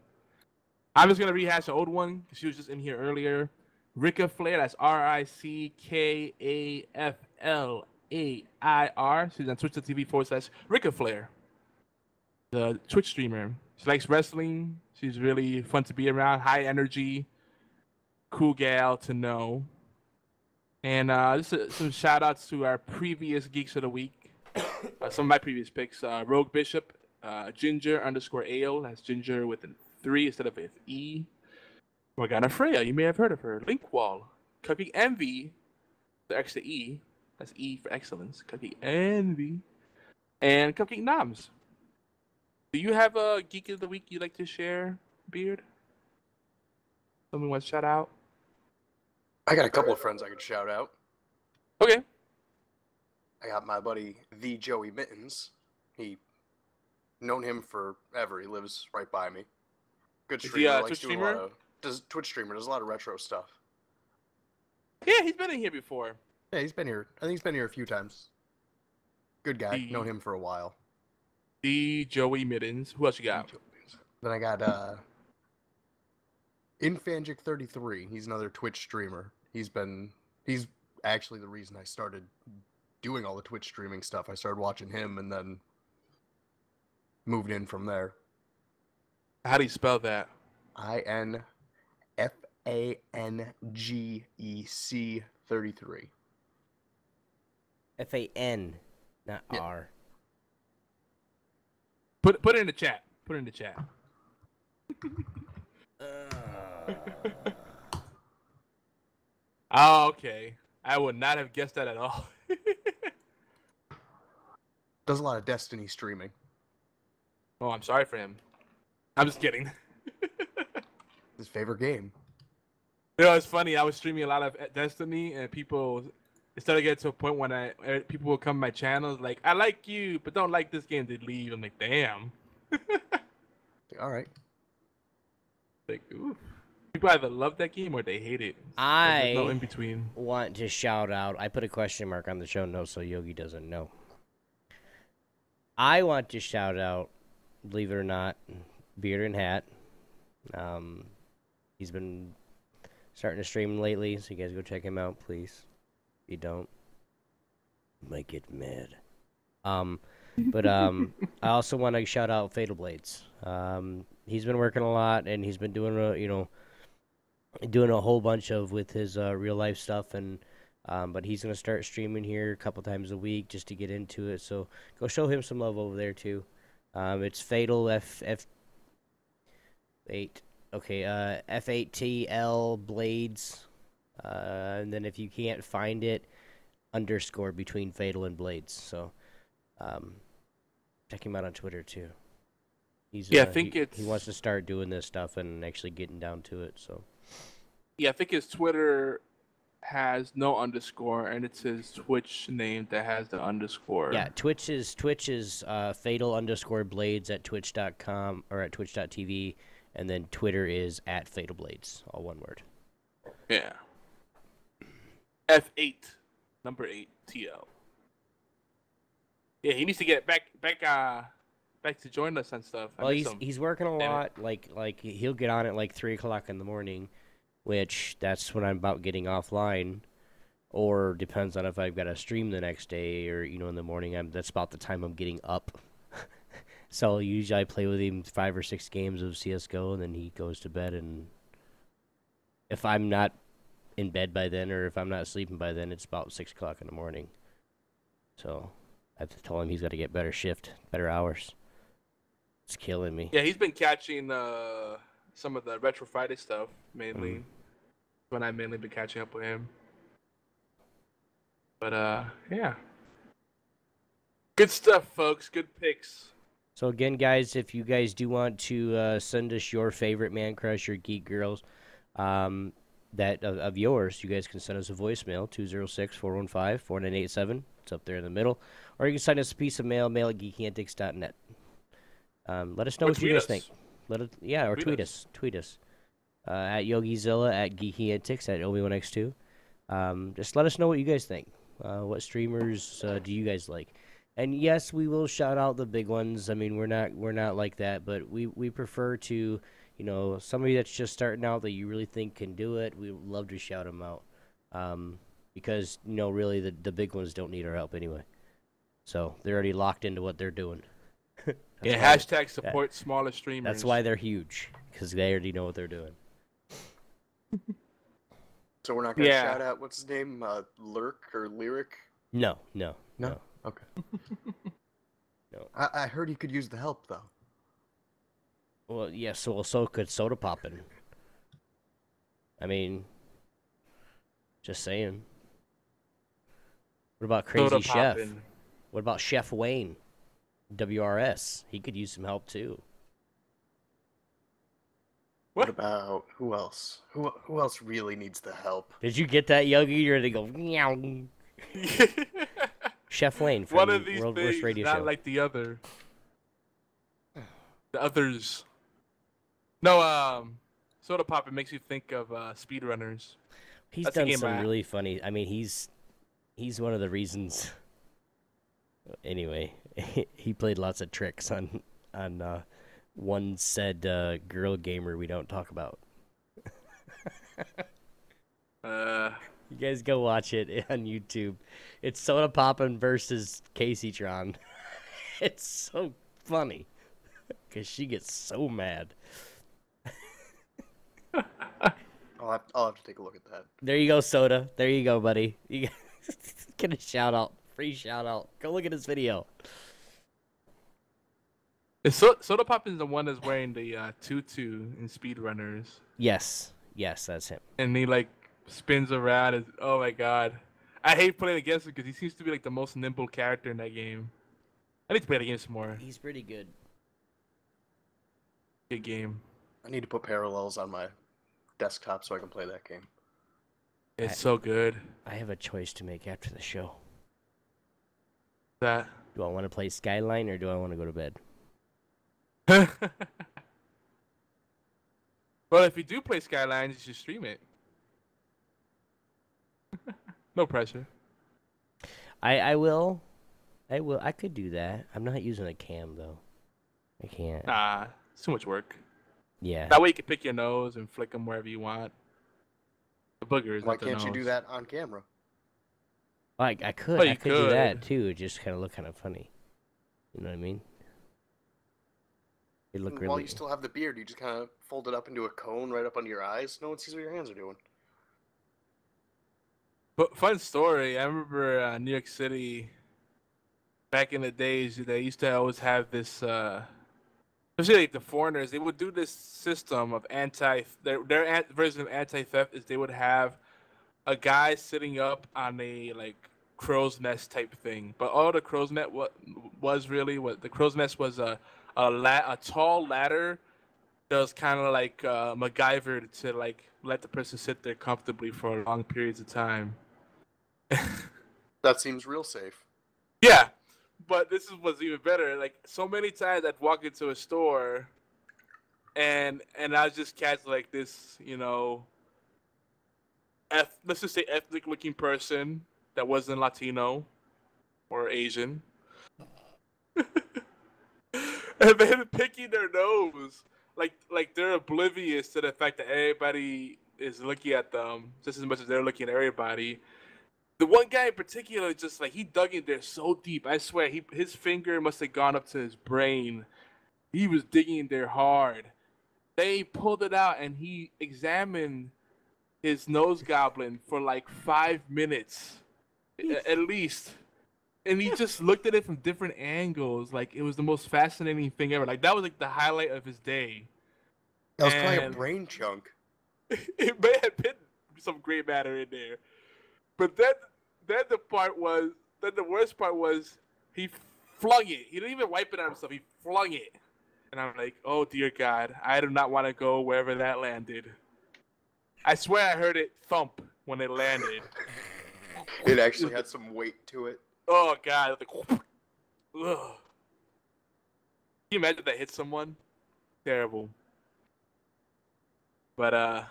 I'm just gonna rehash the old one because she was just in here earlier. Ricka Flair, that's RICKAFLAIR. She's on Twitch.tv/Ricka Flair, the Twitch streamer. She likes wrestling. She's really fun to be around. High energy, cool gal to know. And just some shout outs to our previous Geeks of the Week. Some of my previous picks. Rogue Bishop, Ginger_Ale. That's Ginger with a 3 instead of an E. Morgana Freya, you may have heard of her. Linkwall. Cupcake Envy, the extra E. That's E for excellence. Cupcake Envy. And Cupcake Noms. Do you have a Geek of the Week you'd like to share, Beard? Someone wants to shout out? I got a couple of friends I could shout out. Okay. I got my buddy, the Joey Mittens. Known him forever. He lives right by me. Good Is streamer. he a Likes Twitch doing streamer? Twitch streamer. Does a lot of retro stuff. Yeah, he's been in here before. Yeah, he's been here. I think he's been here a few times. Good guy. The- Known him for a while. The Joey Mittens. Who else you got? Then I got Infangic33. He's another Twitch streamer. He's actually the reason I started doing all the Twitch streaming stuff. I started watching him and then moved in from there. How do you spell that? INFANGEC 33. FAN, not Yeah. R. Put it in the chat. Put it in the chat. Oh, okay. I would not have guessed that at all. Does a lot of Destiny streaming. Oh, I'm sorry for him. I'm just kidding. His favorite game. You know, it's funny. I was streaming a lot of Destiny, and people it started getting to a point when people will come to my channel like, I like you, but don't like this game. They leave. I'm like, damn. All right. Like, ooh. People either love that game or they hate it. Like, there's no in between. Want to shout out. I put a question mark on the show notes so Yogi doesn't know. I want to shout out, believe it or not, Beard and Hat. He's been starting to stream lately, so you guys go check him out, please. If you don't, you might get mad. But I also want to shout out Fatal Blades. He's been working a lot, and he's been doing doing a whole bunch with his real life stuff, and but he's gonna start streaming here a couple times a week just to get into it. So go show him some love over there too. It's Fatal F8TL Blades, and then if you can't find it, underscore between Fatal and Blades. So check him out on Twitter too. He's I think he wants to start doing this stuff and actually getting down to it. So yeah, I think his Twitter has no underscore, and it's his Twitch name that has the underscore. yeah, Twitch is fatal_blades at twitch.com or at twitch.tv, and then Twitter is at fatalblades, all one word. Yeah. F8, number 8 TL. Yeah, he needs to get back to join us and stuff. Well, he's working a lot. Like he'll get on at like 3:00 in the morning, which that's when I'm about getting offline, or depends on if I've got to stream the next day or in the morning. That's about the time I'm getting up. So usually I play with him 5 or 6 games of CS:GO, and then he goes to bed. And if I'm not in bed by then, or if I'm not sleeping by then, it's about 6:00 in the morning. So I have to tell him he's got to get better shift, better hours. It's killing me. Yeah, he's been catching some of the Retro Friday stuff mainly. When I've mainly been catching up with him. But yeah. Good stuff, folks. Good picks. So again, guys, if you guys do want to send us your favorite man crush or geek girls that of yours, you guys can send us a voicemail, 206-415-4987. It's up there in the middle. Or you can send us a piece of mail at geekyantics.net. Let us know what you guys think. Or tweet us. Tweet us. At YogiZilla, at GeekyAntics, at Obi1X2. Just let us know what you guys think. What streamers do you guys like? And yes, we will shout out the big ones. I mean, we're not like that, but we prefer to, somebody that's just starting out that you really think can do it. We would love to shout them out, because really the big ones don't need our help anyway. So they're already locked into what they're doing. Yeah, hashtag support smaller streamers. That's why they're huge, because they already know what they're doing. So we're not going to shout out, what's his name? Lurk or Lyric? No. Okay. No. I heard he could use the help, though. Well, yeah, so could Soda Poppin'. I mean, just saying. What about Crazy Soda Chef? Poppin'. What about Chef Wayne? WRS. He could use some help, too. What about, who else? Who else really needs the help? Did you get that, Yogi? You're going to go, meow. Chef Wayne from One of these World things Worst is Radio not Show. like the other. The others. No, Soda Pop, it makes you think of speedrunners. He's That's a done game some I- really funny. I mean, he's one of the reasons. Anyway, he played lots of tricks on one said girl gamer we don't talk about. You guys go watch it on YouTube. It's Soda Poppin' versus Caseytron. It's so funny because she gets so mad. I'll have to take a look at that. There you go, Soda. There you go, buddy. You get a shout out, free shout out. Go look at this video. Soda Pop is the one that's wearing the tutu in Speedrunners. Yes, that's him. And he like spins around. And, oh my god, I hate playing against him because he seems to be like the most nimble character in that game. I need to play the game some more. He's pretty good. Good game. I need to put Parallels on my desktop so I can play that game. It's so good. I have a choice to make after the show. That. Do I want to play Skyline or do I want to go to bed? Well, if you do play Skylines, you should stream it. No pressure. I will. I could do that. I'm not using a cam though. I can't. Nah, it's too much work. Yeah. That way you can pick your nose and flick them wherever you want. The boogers. Why not the can't you do nose. that on camera? I could. Well, I you could do that could. too. It just kind of look kind of funny. You know what I mean? It look While really. you still have the beard, you just kind of fold it up into a cone right up under your eyes. No one sees what your hands are doing. But fun story. I remember New York City. Back in the days, they used to always have this. Especially like the foreigners, they would do this system of their version of anti-theft is they would have a guy sitting up on a like crow's nest type thing. But all the crow's nest was the crow's nest was a tall ladder that was kind of like MacGyvered to like let the person sit there comfortably for long periods of time. That seems real safe. Yeah. But this was even better. Like so many times I'd walk into a store and I was just catch like this, you know, let's just say ethnic looking person that wasn't Latino or Asian. And then picking their nose. Like they're oblivious to the fact that everybody is looking at them just as much as they're looking at everybody. The one guy in particular, just like he dug in there so deep. I swear, his finger must have gone up to his brain. He was digging in there hard. They pulled it out and he examined his nose goblin for like 5 minutes, at least. And he just looked at it from different angles. Like it was the most fascinating thing ever. Like that was like the highlight of his day. That was probably a And- brain chunk. It may have been some gray matter in there. But then the worst part was he flung it. He didn't even wipe it on himself. He flung it. And I'm like, oh dear God, I do not want to go wherever that landed. I swear I heard it thump when it landed. It actually had some weight to it. Oh God. Like, ugh. Can you imagine if that hit someone? Terrible. But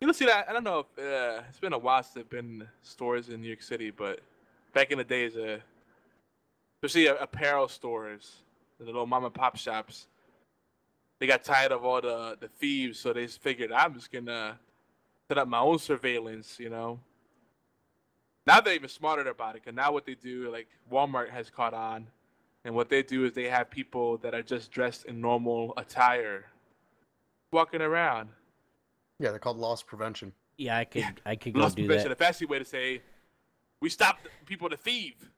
you know, see that? I don't know if it's been a while since I've been in stores in New York City, but back in the days, especially apparel stores, the little mom and pop shops, they got tired of all the thieves, so they just figured I'm just gonna set up my own surveillance, you know. Now they're even smarter about it, because now what they do, like Walmart has caught on, and what they do is they have people that are just dressed in normal attire walking around. Yeah, they're called loss prevention. Yeah, I could go Loss do prevention, that. the fancy way to say, we stopped people to thieve.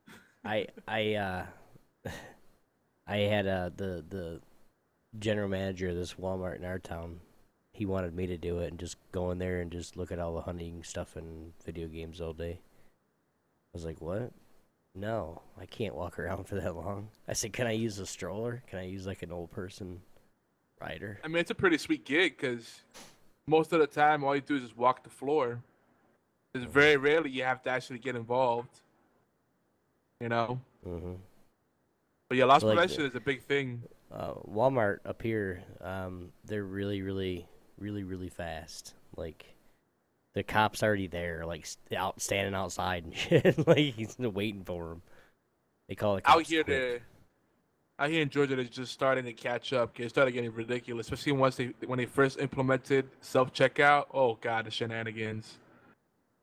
I had the general manager of this Walmart in our town. He wanted me to do it and just go in there and just look at all the hunting stuff and video games all day. I was like, what? No, I can't walk around for that long. I said, can I use a stroller? Can I use like an old person rider? I mean, it's a pretty sweet gig because most of the time, all you do is just walk the floor. It's very rarely you have to actually get involved. you know. Mm-hmm. But yeah, loss Like prevention is a big thing. Walmart up here, they're really, really, really, really fast. Like the cop's already there, like out standing outside and shit. Like he's waiting for him. They call it Out cops here, quick. out here in Georgia, they're just starting to catch up. It started getting ridiculous, especially when they first implemented self checkout. Oh god, the shenanigans!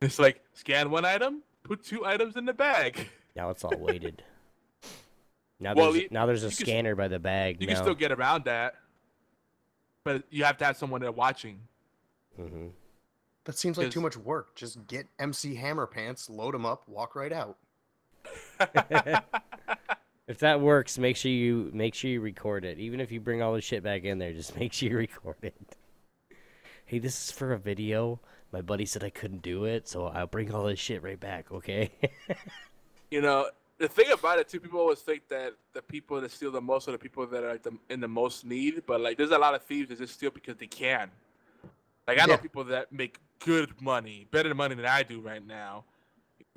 It's like scan one item, put 2 items in the bag. Now it's all weighted. Now Well, there's a you can scanner by the bag you now. can still get around that, but you have to have someone there watching. Mm-hmm. That seems like too much work. Just get MC Hammer Pants, load them up, walk right out. If that works, make sure you record it. Even if you bring all the shit back in there, just make sure you record it. Hey, this is for a video. My buddy said I couldn't do it, so I'll bring all this shit right back, okay? You know, the thing about it too, people always think that the people that steal the most are the people that are like in the most need, but like there's a lot of thieves that just steal because they can. Like I know people that make good money, better money than I do right now.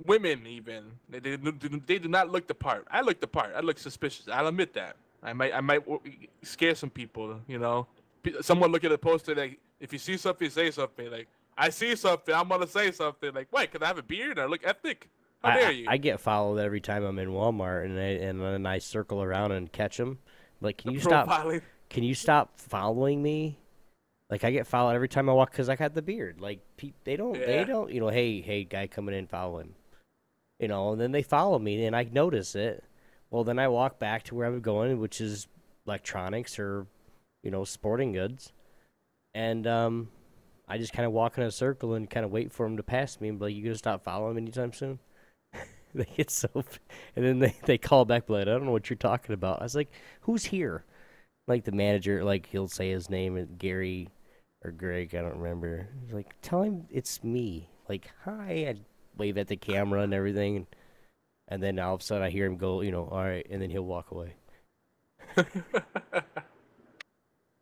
Women even they do not look the part. I look the part. I look suspicious. I'll admit that. I might scare some people. You know, someone look at a poster like if you see something, say something. Like I see something, I'm gonna say something. Like wait, can I have a beard? I look ethnic. How dare you? I get followed every time I'm in Walmart, and then I circle around and catch them. Like, can you stop following me? Like I get followed every time I walk because I got the beard. Like they don't, you know, hey, guy coming in, follow him. You know, and then they follow me, and I notice it. Well, then I walk back to where I'm going, which is electronics or, you know, sporting goods, and I just kind of walk in a circle and kind of wait for them to pass me and be like, "You gonna stop following me anytime soon?" They get so, and then they call back, like, "I don't know what you're talking about." I was like, "Who's here?" Like the manager, like he'll say his name, Gary or Greg, I don't remember. He's like, "Tell him it's me." Like, "Hi," I wave at the camera and everything, and then all of a sudden I hear him go, you know, "All right," and then he'll walk away.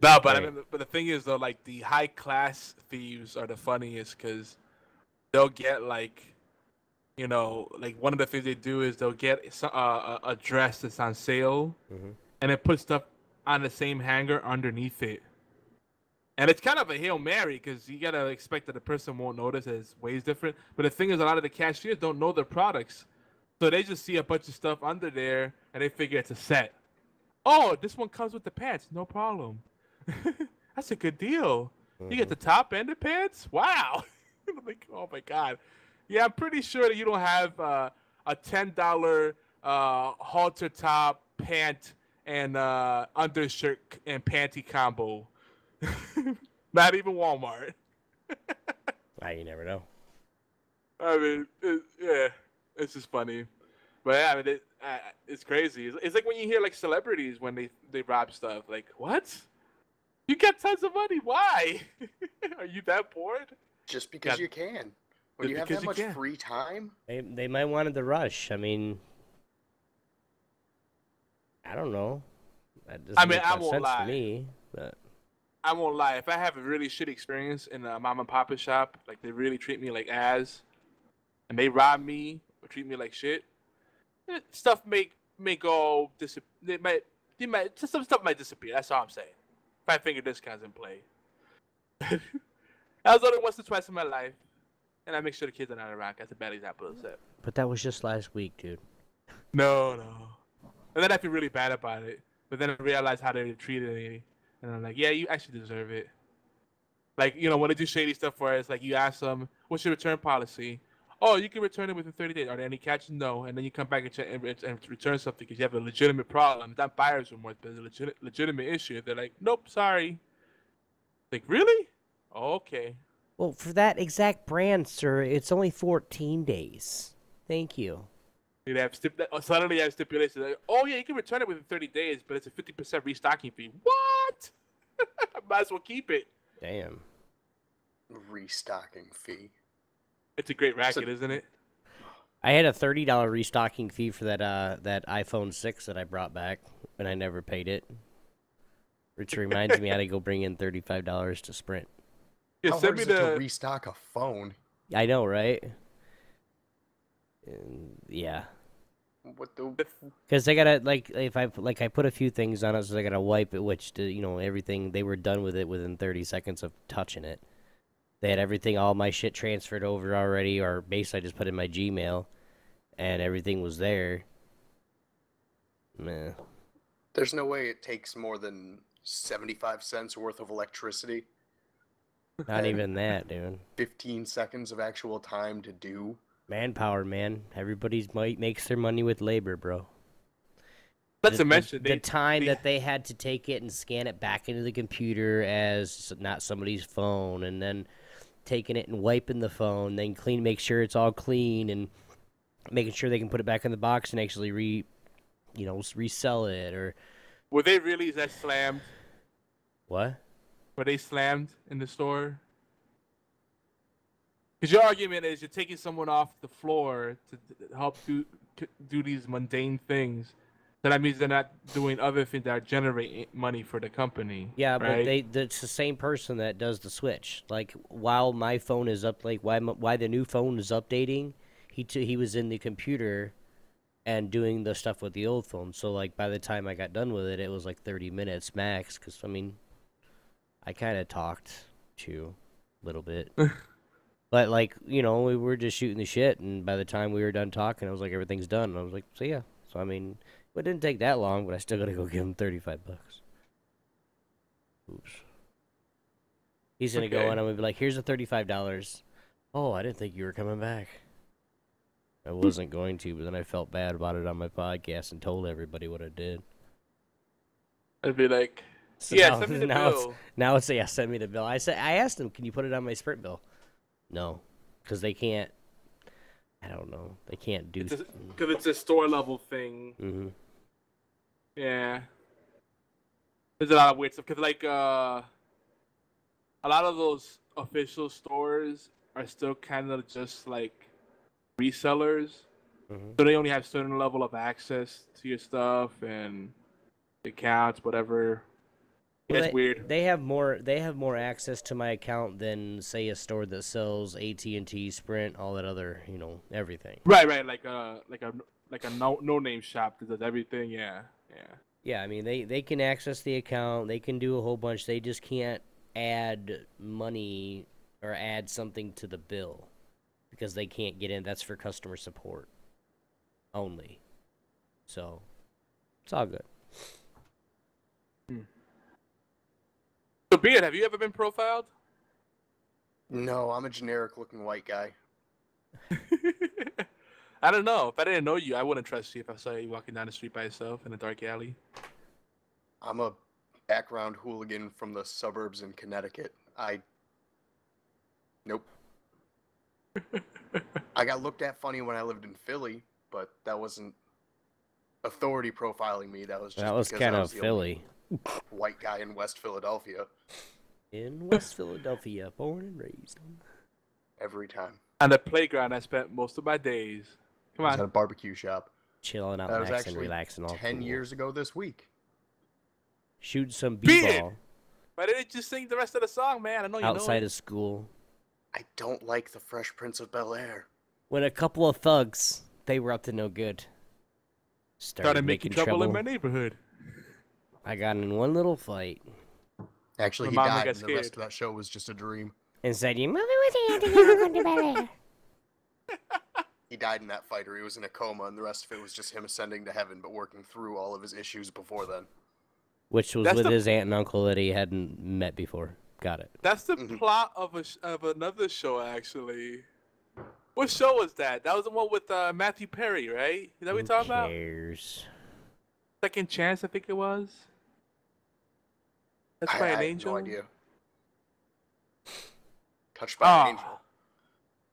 No, but I mean, but the thing is though, like the high class thieves are the funniest because they'll get like, you know, like one of the things they do is they'll get a dress that's on sale, and it puts stuff on the same hanger underneath it. And it's kind of a Hail Mary because you got to expect that the person won't notice that it's ways different. But the thing is, a lot of the cashiers don't know their products. So they just see a bunch of stuff under there and they figure it's a set. Oh, this one comes with the pants. No problem. That's a good deal. You get the top and the pants? Wow. Like, oh, my God. Yeah, I'm pretty sure that you don't have a $10 halter top, pant, and undershirt and panty combo. Not even Walmart. You never know. I mean, it's just funny. But yeah, I mean, it's crazy. It's like when you hear like celebrities when they rob stuff. Like, what? You get tons of money. Why? Are you that bored? Just because you can. When you have that much free time? They might wanted the rush. I mean, I don't know. That doesn't make much sense to me. But I won't lie. If I have a really shitty experience in a mom and papa shop, like they really treat me like ass, and they rob me or treat me like shit, stuff may go some stuff might disappear. That's all I'm saying. 5-finger discounts in play. That was only once or twice in my life, and I make sure the kids are not around. That's a bad example of that. But that was just last week, dude. No. And then I feel really bad about it. But then I realize how they treated me. And I'm like, yeah, you actually deserve it. Like, you know, when they do shady stuff for us, like you ask them, what's your return policy? Oh, you can return it within 30 days. Are there any catches? No. And then you come back and return something because you have a legitimate problem. It's not buyer's remorse, but it's a legitimate issue. They're like, nope, sorry. Like, really? Oh, okay. Well, for that exact brand, sir, it's only 14 days. Thank you. You'd have suddenly have stipulations. Like, oh, yeah, you can return it within 30 days, but it's a 50% restocking fee. What? I might as well keep it. Damn. Restocking fee. It's a great racket, isn't it? I had a $30 restocking fee for that iPhone 6 that I brought back, and I never paid it. Which reminds me I had to go bring in $35 to Sprint. Yeah, How hard is it to restock a phone? I know, right? And, yeah. What the? Because they gotta if I put a few things on it, so they gotta wipe it, which everything they were done with it within 30 seconds of touching it. They had everything, all my shit transferred over already, or basically I just put in my Gmail, and everything was there. Meh. There's no way it takes more than 75 cents worth of electricity. Not even that, dude. 15 seconds of actual time to do. Manpower, man. Everybody's makes their money with labor, bro. Let's mention the time that they had to take it and scan it back into the computer as not somebody's phone, and then taking it and wiping the phone, then make sure it's all clean, and making sure they can put it back in the box and actually resell it. Or were they really that slammed? What? Were they slammed in the store? Because your argument is you're taking someone off the floor to help do these mundane things. So that means they're not doing other things that generate money for the company. Yeah, right? but it's the same person that does the switch. Like, while my phone is up, like why the new phone is updating, he was in the computer and doing the stuff with the old phone. So like by the time I got done with it, it was like 30 minutes max. Because I mean, I kind of talked to a little bit. But, like, we were just shooting the shit, and by the time we were done talking, I was like, everything's done. And I was like, so, yeah. So, I mean, it didn't take that long, but I still got to go give him $35. Oops. He's going to go, and I'm going to be like, here's the $35. Oh, I didn't think you were coming back. I wasn't going to, but then I felt bad about it on my podcast and told everybody what I did. I'd be like, so yeah, send me the bill. Now it's, yeah, send me the bill. I asked him, can you put it on my Sprint bill? No, because they can't. I don't know. They can't do. Because it's a store level thing. Mm-hmm. Yeah. There's a lot of weird stuff. Because a lot of those official stores are still kind of just like resellers. Mm-hmm. So they only have certain level of access to your stuff and accounts, whatever. Well, it's weird. They have more access to my account than, say, a store that sells AT&T, Sprint, all that other, everything. Right, like a no name shop that does everything. Yeah. Yeah, I mean they can access the account, they can do a whole bunch. They just can't add money or add something to the bill because they can't get in. That's for customer support only. So it's all good. So, Beard, have you ever been profiled? No, I'm a generic-looking white guy. I don't know. If I didn't know you, I wouldn't trust you if I saw you walking down the street by yourself in a dark alley. I'm a background hooligan from the suburbs in Connecticut. Nope. I got looked at funny when I lived in Philly, but that wasn't authority profiling me. That was just kind of Philly. White guy in West Philadelphia. In West Philadelphia, born and raised. Every time. On the playground, I spent most of my days. Come I was on. at a barbecue shop. Chilling out, That was maxing, actually relaxing. All 10 cool. years ago this week. Shooting some Beard! b-ball Why didn't you just sing the rest of the song, man? I know you outside know of school. I don't like the Fresh Prince of Bel-Air. When a couple of thugs, they were up to no good, started making trouble in my neighborhood. I got in one little fight. Actually, he My mama died, got and the rest scared. of that show was just a dream. And said, you moving with me to never come to Bel-Air. He died in that fight, or he was in a coma, and the rest of it was just him ascending to heaven, but working through all of his issues before then. Which was That's with the- his aunt and uncle that he hadn't met before. Got it. That's the Mhm. plot of another show, actually. What show was that? That was the one with Matthew Perry, right? Is that what we're talking about? Who cares? Second Chance, I think it was. That's I by an have angel. no idea. Touched by an Oh, angel.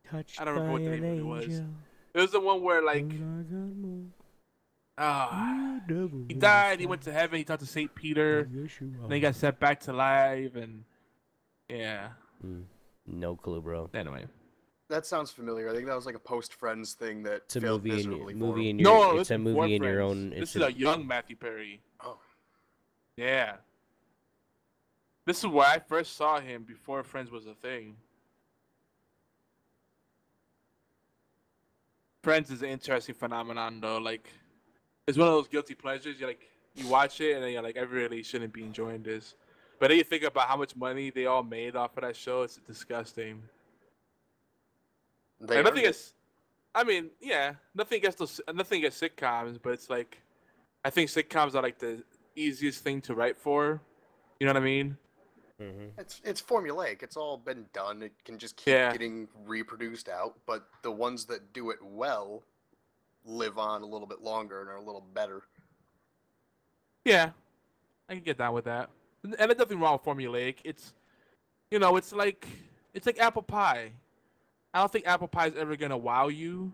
Touched I don't remember what the by name an of it was. angel, it was the one where like, when I got more, he died. He went to heaven. He talked to Saint Peter. Yes, you Then he got sent back to life, and yeah. No clue, bro. Anyway, That sounds familiar. I think that was like a post-Friends thing that It's a failed movie miserably for movie him. in your. no, It's a before movie in your Friends. own. This It's is a young Matthew Perry. Oh. Yeah. This is where I first saw him before Friends was a thing. Friends is an interesting phenomenon, though. Like, It's one of those guilty pleasures. You're like, you watch it and then you're like, I really shouldn't be enjoying this. But then you think about how much money they all made off of that show. It's disgusting. They Like, nothing earned it. is. I mean, yeah, nothing against sitcoms, but it's like, I think sitcoms are like the easiest thing to write for. You know what I mean? Mm-hmm. It's formulaic. It's all been done. It can just keep Yeah. getting reproduced out. But the ones that do it well live on a little bit longer and are a little better. Yeah, I can get down with that. And there's nothing wrong with formulaic. It's, it's like apple pie. I don't think apple pie is ever gonna wow you,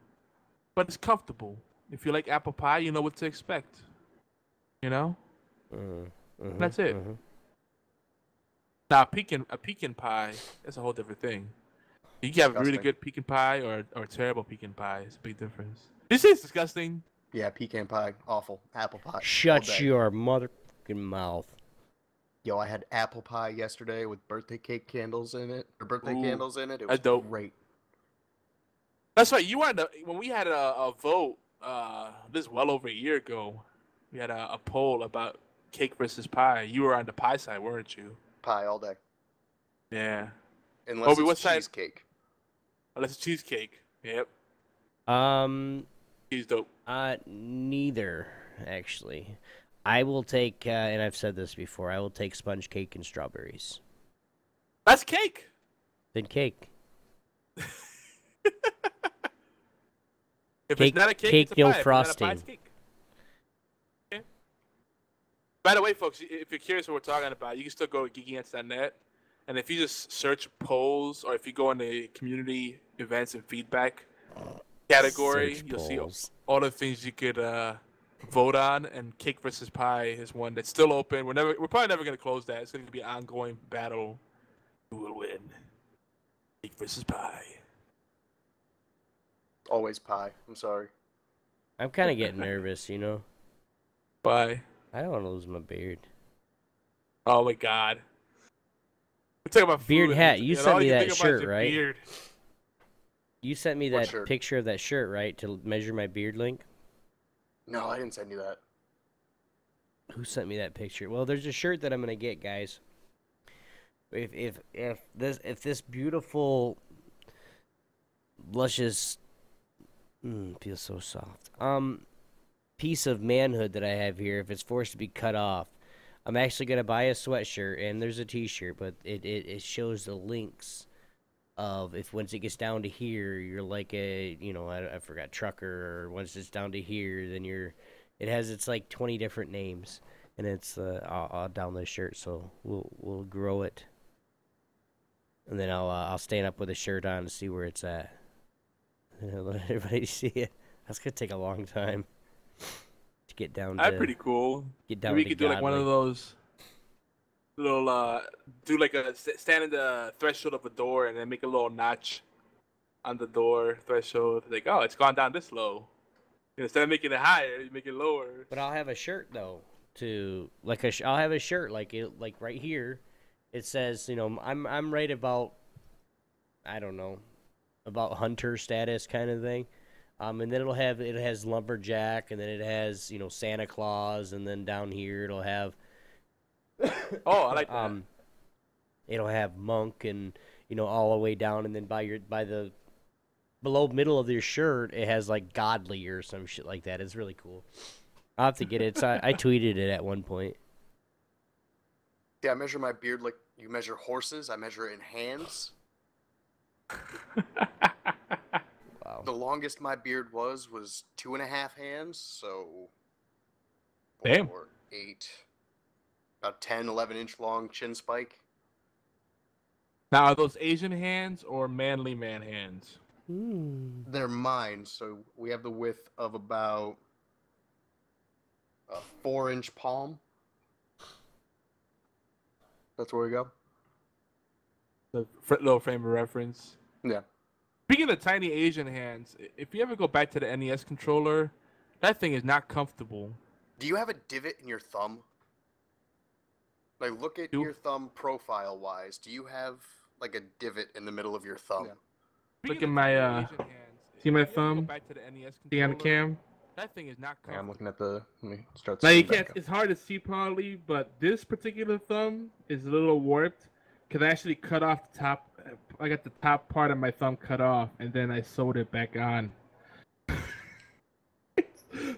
but it's comfortable. If you like apple pie, you know what to expect. You know? Mm-hmm. That's it. Mm-hmm. Now, a pecan pie, that's a whole different thing. You can have a really Disgusting. good pecan pie or a terrible pecan pie. It's a big difference. Did you say it's disgusting? Yeah, pecan pie, awful. Apple pie. all Shut day. your motherfucking mouth. Yo, I had apple pie yesterday with birthday cake candles in it. Or birthday Ooh, candles in it. It that's was dope. great. That's right. You were when we had a vote. This is well over a year ago. We had a poll about cake versus pie. You were on the pie side, weren't you? Pie all day. Yeah. Unless Obi, what it's side? cheesecake. Unless it's cheesecake. Yep. Cheese dope. Neither, actually. I will take, and I've said this before, I will take sponge cake and strawberries. That's cake. Then cake. If Cake- it's not a cake, cake, it's a no pie. If it's not a pie, it's frosting. cake. Okay. By the way, folks, if you're curious what we're talking about, you can still go to geekyants.net, and if you just search polls, or if you go in the community events and feedback category, Search you'll see polls. all the things you could vote on. And cake versus pie is one that's still open. We're probably never going to close that. It's going to be an ongoing battle. Who will win? Cake versus pie. Always pie. I'm sorry. I'm kind of getting nervous, you know? Pie. I don't want to lose my beard. Oh my God. We're talking about Beard food, hat. and You all sent me can that think about is shirt, your right? beard. You sent me What that shirt? picture of that shirt, right, to measure my beard length? No, I didn't send you that. Who sent me that picture? Well, there's a shirt that I'm gonna get, guys. If this beautiful, luscious, feels so soft. Piece of manhood that I have here, if it's forced to be cut off, I'm actually gonna buy a sweatshirt, and there's a T-shirt, but it shows the links of if once it gets down to here, you're like a, I forgot, trucker, or once it's down to here, then it's like 20 different names, and it's all down the shirt, so we'll grow it, and then I'll stand up with a shirt on to see where it's at, and I'll let everybody see it. That's gonna take a long time to get down. That's pretty cool. Get down. Maybe to you could do like one of godly. those little do like a stand in the threshold of a door and then make a little notch on the door threshold. Like, oh, it's gone down this low. Instead of making it higher, you make it lower. But I'll have a shirt though, I'll have a shirt like right here. It says, I'm right about, I don't know, about hunter status kind of thing. And then it has lumberjack, and then it has, Santa Claus, and then down here it'll have Oh, I like that. it'll have monk, and all the way down, and then by the below middle of your shirt it has like godly or some shit like that. It's really cool. I'll have to get it. I tweeted it at one point. Yeah, I measure my beard like you measure horses. I measure it in hands. Wow. The longest my beard was 2.5 hands, so Damn. 4, 8, about 10, 11-inch long chin spike. Now, are those Asian hands or manly man hands? They're mine, so we have the width of about a 4-inch palm. That's where we go. The little frame of reference. Yeah. Speaking of tiny Asian hands, if you ever go back to the NES controller, that thing is not comfortable. Do you have a divot in your thumb? Like, look at your thumb profile-wise. Do you have, like, a divot in the middle of your thumb? Yeah. Look at my, see my thumb? See on the cam? That thing is not Yeah, I'm comfortable. looking at the. Let me start. Now you back can't. up. It's hard to see probably, but this particular thumb is a little warped. Cause I actually cut off the top. I got the top part of my thumb cut off, and then I sewed it back on. So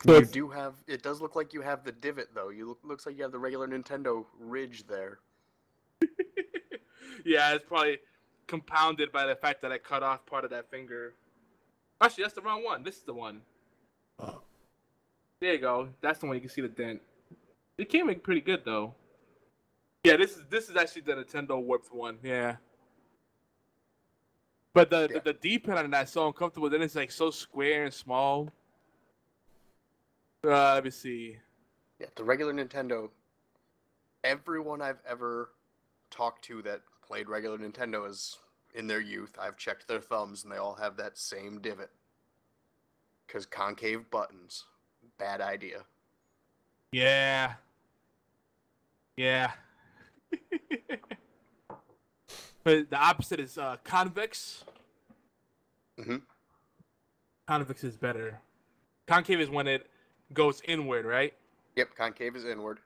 You it's, do have. It does look like you have the divot though. Looks like you have the regular Nintendo ridge there. Yeah, it's probably compounded by the fact that I cut off part of that finger. Actually, that's the wrong one. This is the one. There you go. That's the one you can see the dent. It came in pretty good though. Yeah, this is actually the Nintendo warped one. Yeah. But the D-pad on that's so uncomfortable. Then it's like so square and small. Let me see. Yeah, the regular Nintendo. Everyone I've ever talked to that played regular Nintendo is in their youth. I've checked their thumbs, and they all have that same divot. Because concave buttons, bad idea. Yeah. Yeah. But the opposite is convex. Mm-hmm. Convex is better. Concave is when it goes inward, right? Yep, concave is inward.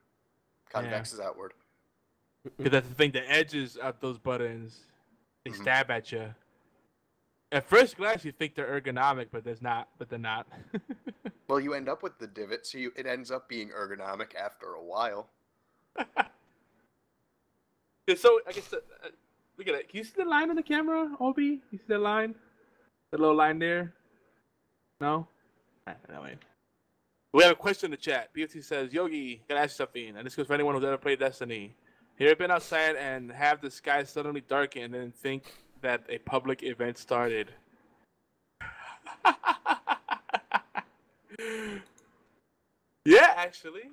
Convex is outward. Because that's the thing. The edges of those buttons, they stab at you. At first glance, you think they're ergonomic, but there's not. But they're not. Well, you end up with the divot, so it ends up being ergonomic after a while. Yeah, so I guess look at it. Can you see the line on the camera, Obi? You see that line? The little line there? No? No way. We have a question in the chat. BFT says, Yogi, gotta ask you something. And this goes for anyone who's ever played Destiny. You ever been outside and have the sky suddenly darken and then think that a public event started? Yeah, actually.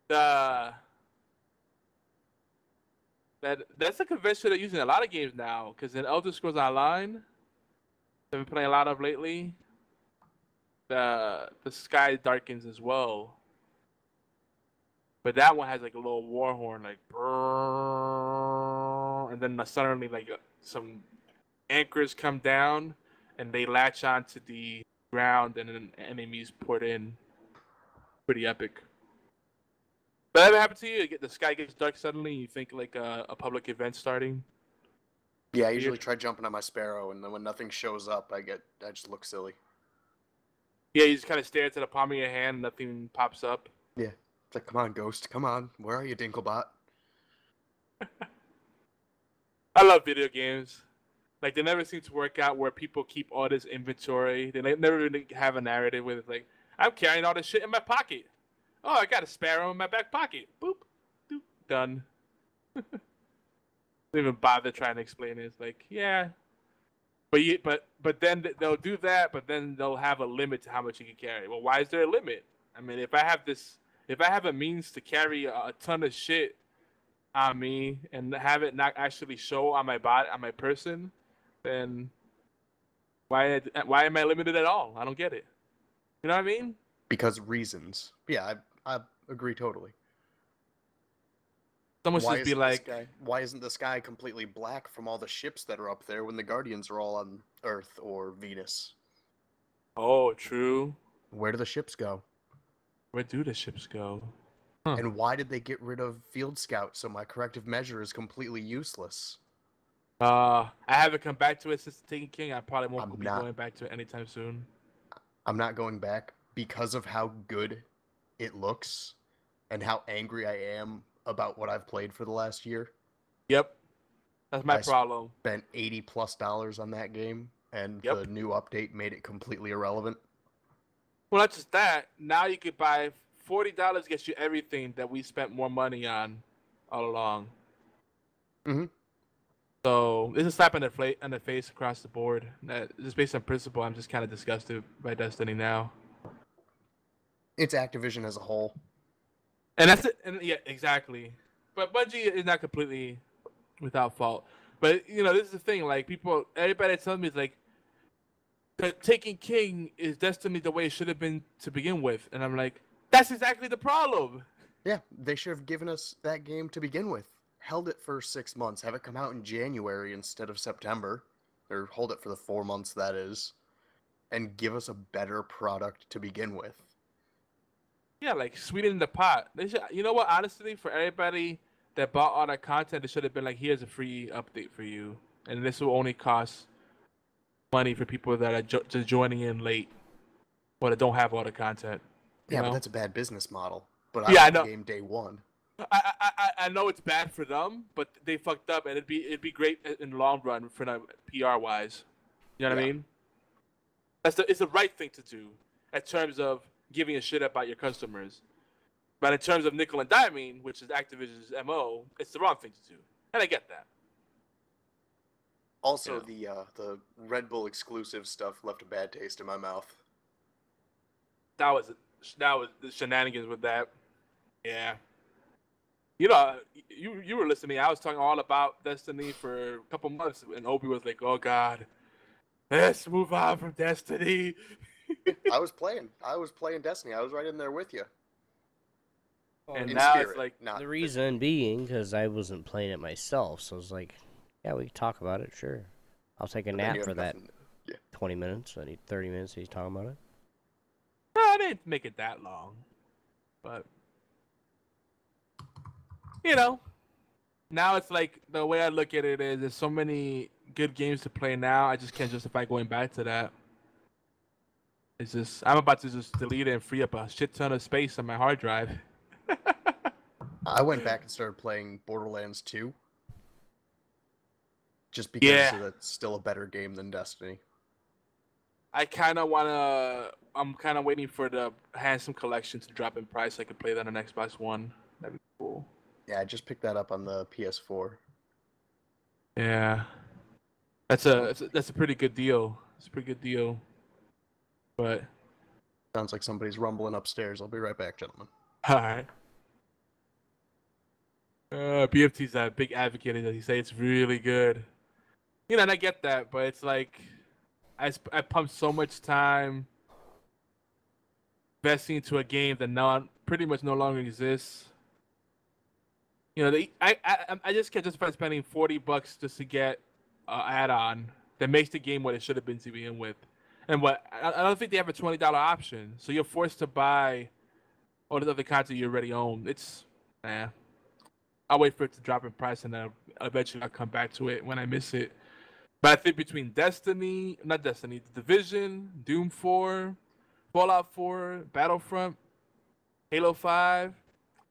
That's a convention they're using in a lot of games now. Because in Elder Scrolls Online, I've been playing a lot of lately, the sky darkens as well. But that one has like a little war horn, like brrrr, and then suddenly like some anchors come down, and they latch onto the ground, and then enemies put in. Pretty epic. But that ever happened to you? The sky gets dark suddenly, and you think like a public event starting. Yeah, I usually try jumping on my Sparrow, and then when nothing shows up, I just look silly. Yeah, you just kind of stare into the palm of your hand, and nothing pops up. Yeah. It's like, come on, Ghost. Come on. Where are you, Dinklebot? I love video games. Like, they never seem to work out where people keep all this inventory. They never really have a narrative with it. Like, I'm carrying all this shit in my pocket. Oh, I got a Sparrow in my back pocket. Boop. Doop. Done. Don't even bother trying to explain it. It's like, yeah. But then they'll do that, but then they'll have a limit to how much you can carry. Well, why is there a limit? I mean, if I have a means to carry a ton of shit on me and have it not actually show on my body, on my person, then why am I limited at all? I don't get it. You know what I mean? Because reasons. Yeah, I agree totally. Someone should be like, why isn't the sky completely black from all the ships that are up there when the Guardians are all on Earth or Venus? oh, true. Where do the ships go? Where do the ships go? And why did they get rid of Field Scout so my corrective measure is completely useless? I haven't come back to it since Taken King. I probably won't be not- going back to it anytime soon. I'm not going back because of how good it looks and how angry I am about what I've played for the last year. Yep. That's my problem. Spent $80+ on that game, and the new update made it completely irrelevant. Well, not just that. Now you could buy $40 gets you everything that we spent more money on all along. Mm-hmm. So it's a slap in the face across the board. Just based on principle, I'm just kind of disgusted by Destiny now. It's Activision as a whole. And that's it. And yeah, exactly. But Bungie is not completely without fault. But you know, this is the thing. Like everybody tells me is like, Taking King is Destiny the way it should have been to begin with, and I'm like, that's exactly the problem. Yeah, they should have given us that game to begin with. Held it for 6 months. Have it come out in January instead of September, or hold it for the 4 months that is. and give us a better product to begin with. Yeah, like sweeten the pot. They should, you know what? Honestly, for everybody that bought all that content, it should have been like, here's a free update for you, and this will only cost money for people that are just joining in late or that don't have all the content. Yeah, know? but that's a bad business model. But I Yeah, I want the know. game day one. I know it's bad for them, but they fucked up, and it'd be great in the long run for them PR wise. You know what I mean? It's the right thing to do in terms of giving a shit about your customers. But in terms of nickel and diming, which is Activision's MO, it's the wrong thing to do. And I get that. Also, the Red Bull exclusive stuff left a bad taste in my mouth. That was the shenanigans with that. Yeah. You know, you were listening. I was talking all about Destiny for a couple months, and Obi was like, "Oh God, let's move on from Destiny." I was playing Destiny. I was right in there with you. And In now spirit, it's like not The reason being because I wasn't playing it myself, so I was like, yeah, we can talk about it, sure. I'll take a but then nap you for have that nothing- Yeah. 20 minutes. I need 30 minutes. He's talking about it. I didn't make it that long, but you know, now it's like the way I look at it is there's so many good games to play now. I just can't justify going back to that. It's just I'm about to just delete it and free up a shit ton of space on my hard drive. I went back and started playing Borderlands 2. Just because it's still a better game than Destiny. I'm kind of waiting for the Handsome Collection to drop in price so I can play that on Xbox One. That'd be cool. Yeah, I just picked that up on the PS4. Yeah. That's a pretty good deal. It's a pretty good deal. But Sounds like somebody's rumbling upstairs. I'll be right back, gentlemen. all right. BFT's a big advocate of it. He say it's really good. You know, and I get that, but it's like I pumped so much time investing into a game that pretty much no longer exists. You know, I just can't justify spending $40 just to get an add-on that makes the game what it should have been to begin with. And I don't think they have a $20 option, so you're forced to buy all the other content you already own. I'll wait for it to drop in price, and then eventually I'll come back to it when I miss it. But I think between The Division, Doom 4, Fallout 4, Battlefront, Halo 5,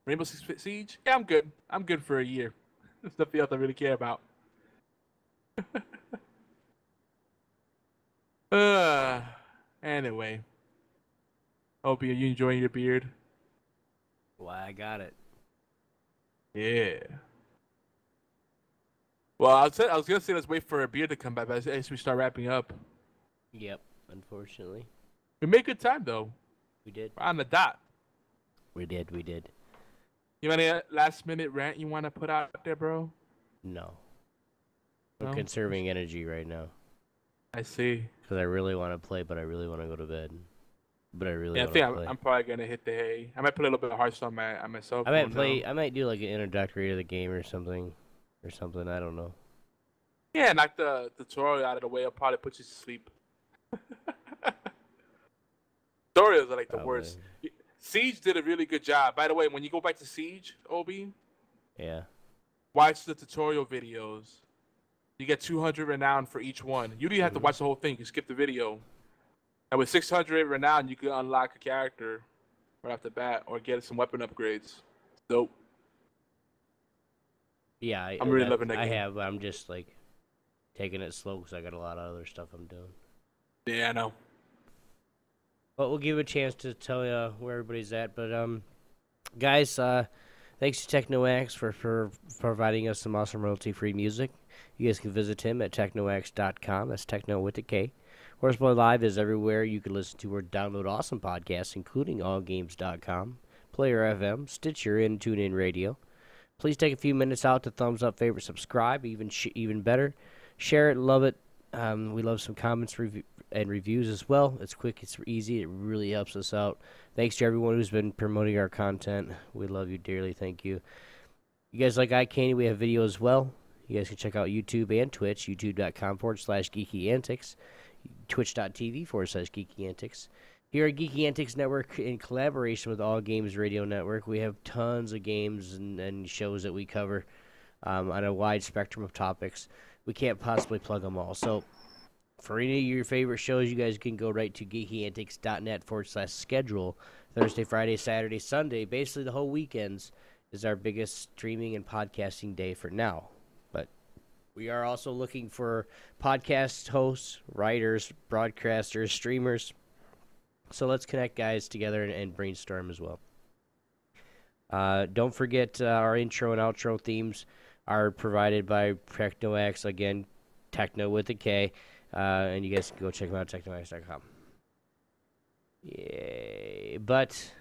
Rainbow Six Siege, yeah, I'm good. I'm good for a year. There's nothing else I really care about. Anyway. Opie, are you enjoying your beard? Why, I got it. Yeah. Well, I was gonna say let's wait for a beard to come back, but as we start wrapping up. Yep, unfortunately. We made good time though. We did. We're on the dot. We did. You have any last minute rant you want to put out there, bro? No. I'm No? conserving energy right now. I see. Because I really want to play, but I really want to go to bed. But I really Yeah, I want think to play. I'm probably gonna hit the hay. I might put a little bit of Hearthstone on myself. I might play. I might do like an introductory to the game or something. I don't know. Yeah, knock the tutorial out of the way. I'll probably put you to sleep. Tutorials are like the worst. Siege did a really good job. By the way, when you go back to Siege, Obi, Yeah. watch the tutorial videos. You get 200 renown for each one. You don't have to watch the whole thing. You can skip the video. And with 600 renown, you can unlock a character right off the bat or get some weapon upgrades. Dope. Yeah, I'm really loving that I game. have, but I'm just like taking it slow because I got a lot of other stuff I'm doing. Yeah, I know. But we'll give you a chance to tell you where everybody's at. But guys, thanks to TechnoAxe for providing us some awesome royalty-free music. You guys can visit him at technoaxe.com. That's techno with a K. HorsePLAY Live is everywhere you can listen to or download awesome podcasts, including allgames.com, Player FM, Stitcher, and TuneIn Radio. Please take a few minutes out to thumbs up, favorite, subscribe, even better. Share it, love it. We love some comments and reviews as well. It's quick, it's easy, it really helps us out. Thanks to everyone who's been promoting our content. We love you dearly, thank you. You guys like iCandy, we have video as well. You guys can check out YouTube and Twitch, youtube.com/geekyantics. twitch.tv/Geeky Antics. Here at Geeky Antics Network, in collaboration with All Games Radio Network, we have tons of games and shows that we cover on a wide spectrum of topics. We can't possibly plug them all. So for any of your favorite shows, you guys can go right to geekyantics.net/schedule. Thursday, Friday, Saturday, Sunday, basically the whole weekends is our biggest streaming and podcasting day for now. But we are also looking for podcast hosts, writers, broadcasters, streamers. So let's connect guys together and brainstorm as well. Don't forget our intro and outro themes are provided by TechnoX. Again, Techno with a K. And you guys can go check them out at technox.com. Yay. But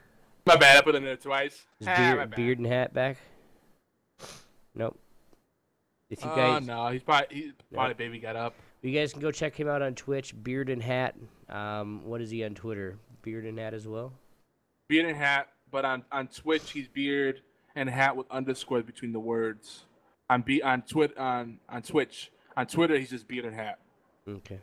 My bad, I put it in there twice. is My bad. Beard and Hat back? Nope. If you guys, no, he's probably baby got up. you guys can go check him out on Twitch, Beard and Hat. What is he on Twitter? Beard and Hat as well? Beard and hat, but on Twitch he's beard and hat with underscores between the words. On Twitch. On Twitter he's just beard and hat. Okay.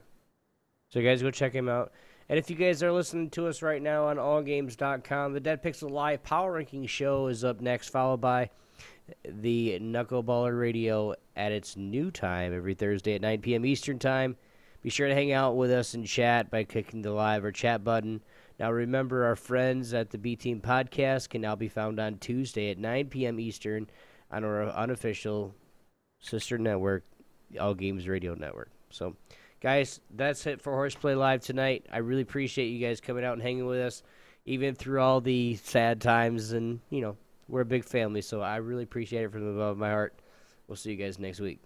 So you guys go check him out. And if you guys are listening to us right now on allgames.com, the Dead Pixel Live Power Ranking Show is up next, followed by the Knuckleballer Radio at its new time every Thursday at 9 p.m. Eastern Time. Be sure to hang out with us and chat by clicking the live or chat button. Now remember, our friends at the B-Team Podcast can now be found on Tuesday at 9 p.m. Eastern on our unofficial sister network, All Games Radio Network. So, guys, that's it for Horseplay Live tonight. I really appreciate you guys coming out and hanging with us, even through all the sad times. And, you know, we're a big family, so I really appreciate it from the bottom of my heart. We'll see you guys next week.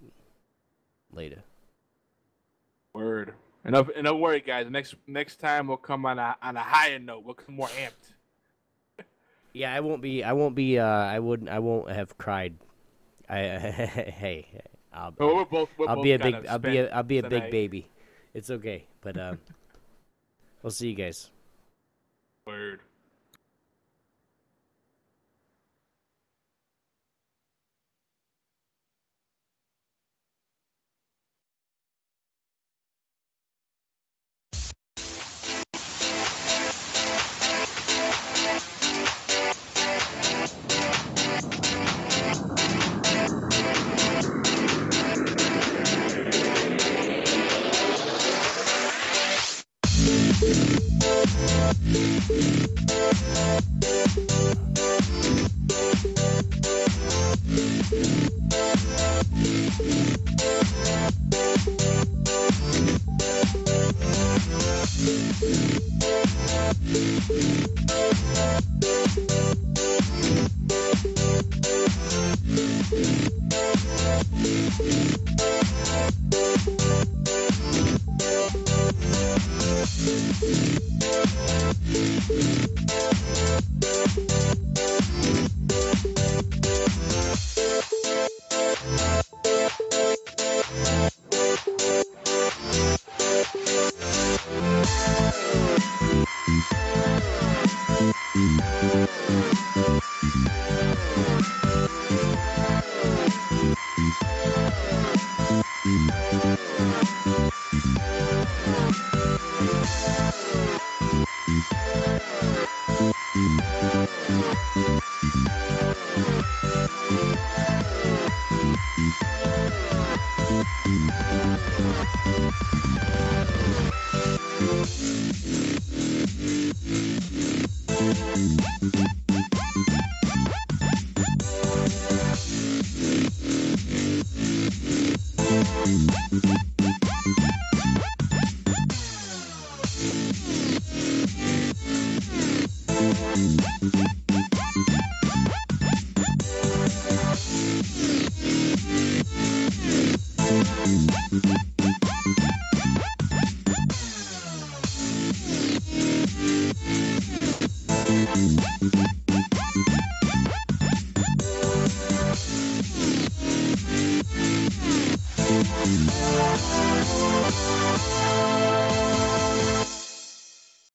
Later. Word. And don't worry, guys. Next time we'll come on a higher note. We'll come more amped. Yeah, I won't have cried. Hey, I'll be a big baby. It's okay, but we'll see you guys. Word.